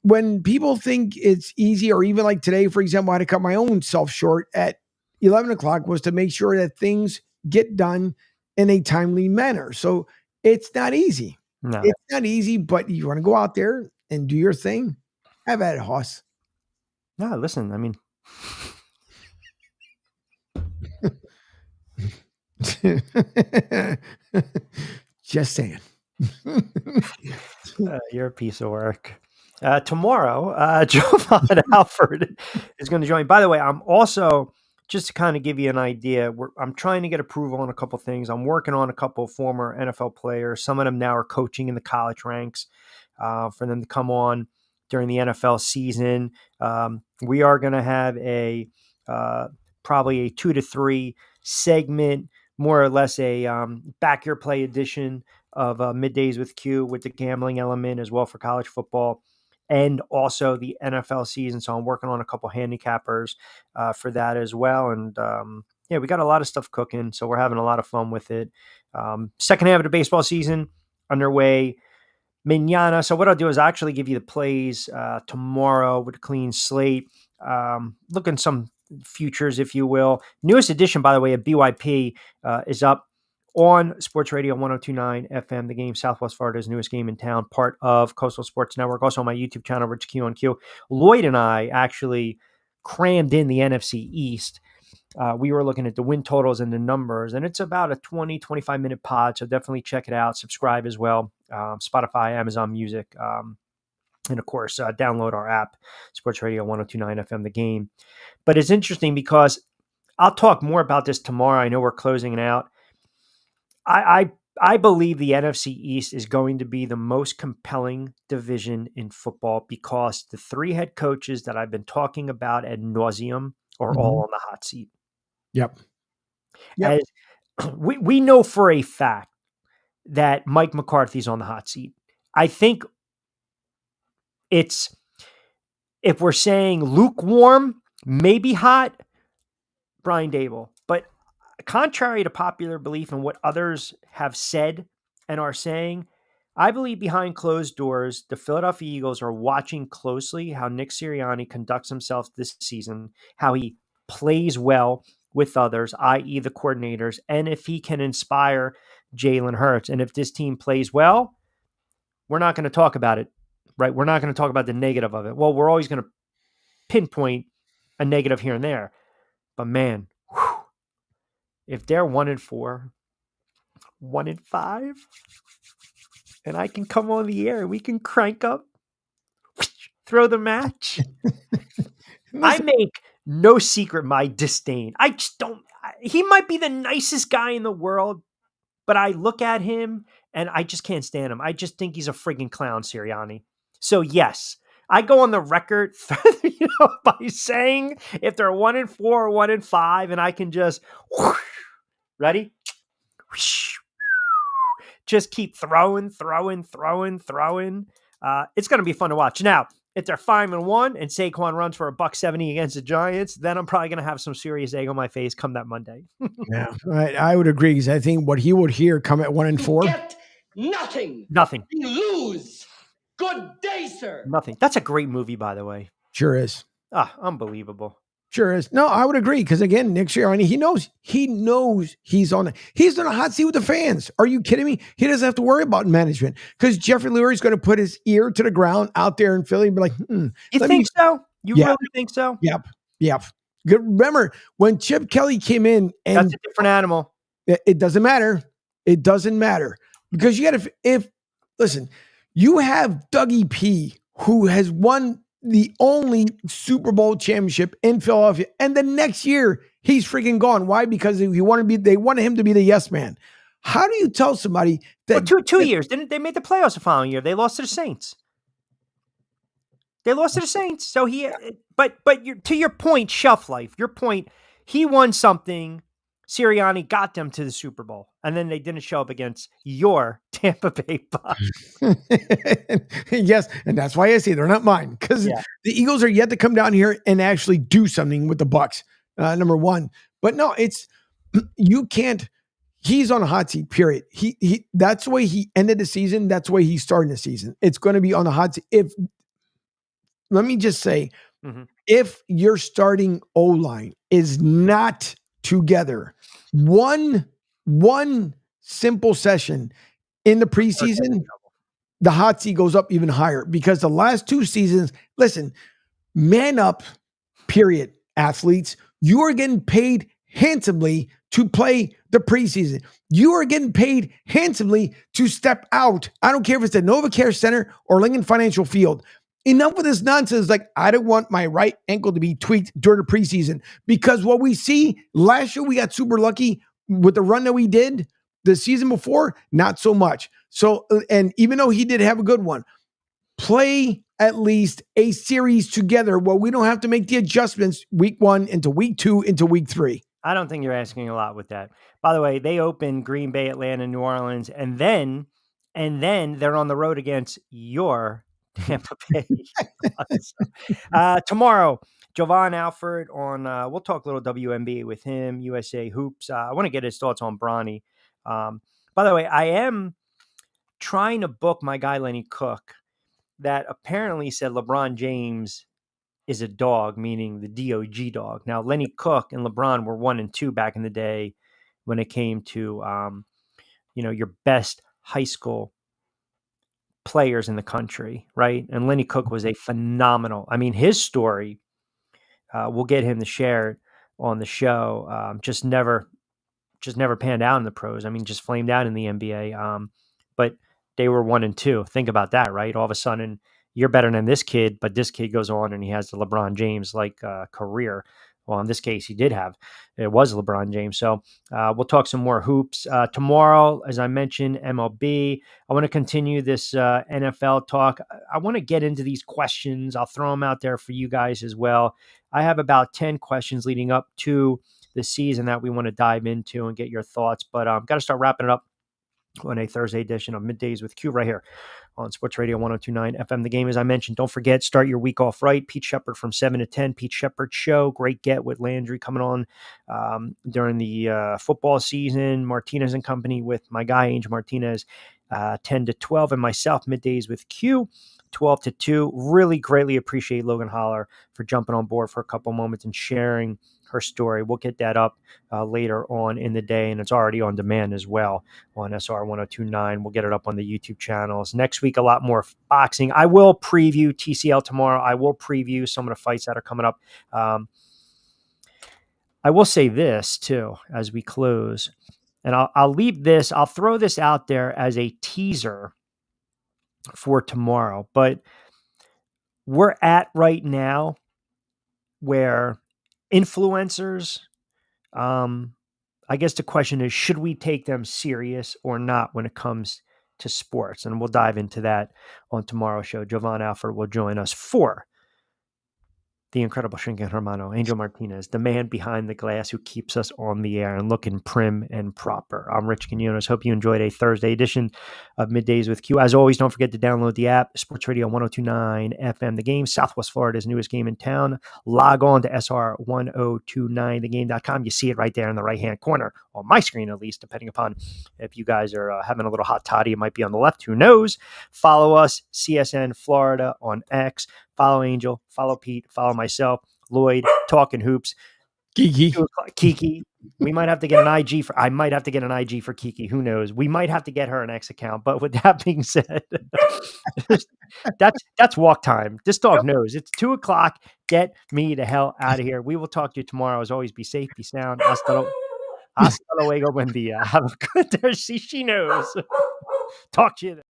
when people think it's easy, or even like today, for example, I had to cut my own self short at 11 o'clock, was to make sure that things get done in a timely manner. So it's not easy. No. It's not easy, but you want to go out there and do your thing. Have at it, Hoss. No, listen, I mean, just saying. You're a piece of work. Tomorrow, Jovan Alford is going to join. By the way, I'm also, just to kind of give you an idea, I'm trying to get approval on a couple things. I'm working on a couple of former NFL players. Some of them now are coaching in the college ranks for them to come on during the NFL season. We are going to have probably a 2 to 3 segment, more or less a back your play edition of Middays with Q, with the gambling element as well for college football and also the NFL season. So I'm working on a couple handicappers for that as well. And we got a lot of stuff cooking. So we're having a lot of fun with it. Second half of the baseball season underway mañana. So what I'll do is I'll actually give you the plays tomorrow with a clean slate. Looking some futures, if you will. Newest edition, by the way, of BYP is up on Sports Radio 102.9 FM, The Game, Southwest Florida's newest game in town, part of Coastal Sports Network. Also on my YouTube channel, Rich Q on Q. Lloyd and I actually crammed in the NFC East. We were looking at the win totals and the numbers, and it's about a 20, 25-minute pod, so definitely check it out. Subscribe as well. Spotify, Amazon Music, and of course, download our app, Sports Radio 102.9 FM, The Game. But it's interesting because I'll talk more about this tomorrow. I know we're closing it out. I believe the NFC East is going to be the most compelling division in football because the 3 head coaches that I've been talking about ad nauseum are all on the hot seat. Yep. As we know for a fact that Mike McCarthy's on the hot seat. I think if we're saying lukewarm, maybe hot, Brian Daboll. But contrary to popular belief and what others have said and are saying, I believe behind closed doors, the Philadelphia Eagles are watching closely how Nick Sirianni conducts himself this season, how he plays well with others, i.e. the coordinators, and if he can inspire Jalen Hurts. And if this team plays well, we're not going to talk about it, right? We're not going to talk about the negative of it. Well, we're always going to pinpoint a negative here and there. But man, if they're 1-4, 1-5, and I can come on the air, we can crank up throw the match. I make no secret my disdain. I just don't. He might be the nicest guy in the world, but I look at him and I just can't stand him. I just think he's a friggin' clown, Sirianni. So yes, I go on the record, by saying if they're 1-4 or 1-5, and I can just ready, just keep throwing. It's going to be fun to watch. Now, if they're 5-1 and Saquon runs for $170 against the Giants, then I'm probably going to have some serious egg on my face come that Monday. Yeah, right. I would agree because I think what he would hear come at 1-4. Get nothing. Nothing. You lose. Good day, sir. Nothing. That's a great movie, by the way. Sure is. Unbelievable. Sure is. No, I would agree because again, Nick Sirianni, he knows he's on a hot seat with the fans. Are you kidding me? He doesn't have to worry about management because Jeffrey Lurie is going to put his ear to the ground out there in Philly and be like, You think so? You really think so? Yep. Good. Remember when Chip Kelly came in and that's a different animal. It doesn't matter. It doesn't matter because you got to, listen, you have Dougie P who has won the only Super Bowl championship in Philadelphia. And the next year he's freaking gone. Why? Because they wanted him to be the yes man. How do you tell somebody that two years? Didn't they made the playoffs the following year? They lost to the Saints. So but to your point, shelf life, your point, he won something. Sirianni got them to the Super Bowl, and then they didn't show up against your Tampa Bay Bucs. Yes, and that's why I say they're not mine, because the Eagles are yet to come down here and actually do something with the Bucs, number one. But no, you can't. He's on a hot seat, period. He that's the way he ended the season. That's the way he's starting the season. It's going to be on the hot seat. Let me just say, if your starting O-line is not together, one simple session in the preseason, the hot seat goes up even higher because the last two seasons, listen, man up, period, athletes. You are getting paid handsomely to play the preseason. You are getting paid handsomely to step out. I don't care if it's at NovaCare Center or Lincoln Financial Field. Enough with this nonsense. Like, I don't want my right ankle to be tweaked during the preseason because what we see last year, we got super lucky with the run that we did. The season before, not so much. So, and even though he did have a good one, play at least a series together where we don't have to make the adjustments week 1 into week 2 into week 3. I don't think you're asking a lot with that. By the way, they open Green Bay, Atlanta, New Orleans, and then they're on the road against your Tampa Bay. Tomorrow, Jovan Alford on, we'll talk a little WNBA with him, USA Hoops. I want to get his thoughts on Bronny. By the way, I am trying to book my guy, Lenny Cook, that apparently said LeBron James is a dog, meaning the DOG dog. Now, Lenny Cook and LeBron were 1 and 2 back in the day when it came to, your best high school players in the country, right? And Lenny Cook was a phenomenal. I mean, his story, we'll get him to share it on the show. Just never panned out in the pros. I mean, just flamed out in the NBA. But they were 1 and 2. Think about that, right? All of a sudden, you're better than this kid, but this kid goes on and he has the LeBron James career. Well, in this case, it was LeBron James. So we'll talk some more hoops. Tomorrow, as I mentioned, MLB. I want to continue this NFL talk. I want to get into these questions. I'll throw them out there for you guys as well. I have about 10 questions leading up to the season that we want to dive into and get your thoughts. But I've got to start wrapping it up on a Thursday edition of Middays with Q right here on Sports Radio 102.9 FM. The Game, as I mentioned, don't forget, start your week off right. Pete Shepard from 7 to 10. Pete Shepard Show. Great get with Landry coming on during the football season. Martinez and Company with my guy, Angel Martinez, 10 to 12. And myself, Middays with Q, 12 to 2. Really greatly appreciate Logan Holler for jumping on board for a couple moments and sharing her story. We'll get that up later on in the day, and it's already on demand as well on SR 102.9. We'll get it up on the YouTube channels. Next week, a lot more boxing. I will preview TCL tomorrow. I will preview some of the fights that are coming up. I will say this, too, as we close, and I'll leave this. I'll throw this out there as a teaser for tomorrow, but we're at right now where influencers, I guess the question is, should we take them serious or not when it comes to sports? And we'll dive into that on tomorrow's show. Jovan Alford will join us for the incredible Shrinking Hermano, Angel Martinez, the man behind the glass who keeps us on the air and looking prim and proper. I'm Rich Quinones. Hope you enjoyed a Thursday edition of Middays with Q. As always, don't forget to download the app, Sports Radio 102.9 FM The Game, Southwest Florida's newest game in town. Log on to SR1029thegame.com. You see it right there in the right-hand corner, on my screen at least, depending upon if you guys are having a little hot toddy. It might be on the left. Who knows? Follow us, CSN Florida on X. Follow Angel, follow Pete, follow myself, Lloyd, Talking Hoops, Kiki. We might have to get an IG for. I might have to get an IG for Kiki. Who knows? We might have to get her an X account. But with that being said, that's walk time. This dog knows it's 2:00. Get me the hell out of here. We will talk to you tomorrow. As always, be safe, be sound. Hasta luego, buen dia. Have a good day. She knows. Talk to you then.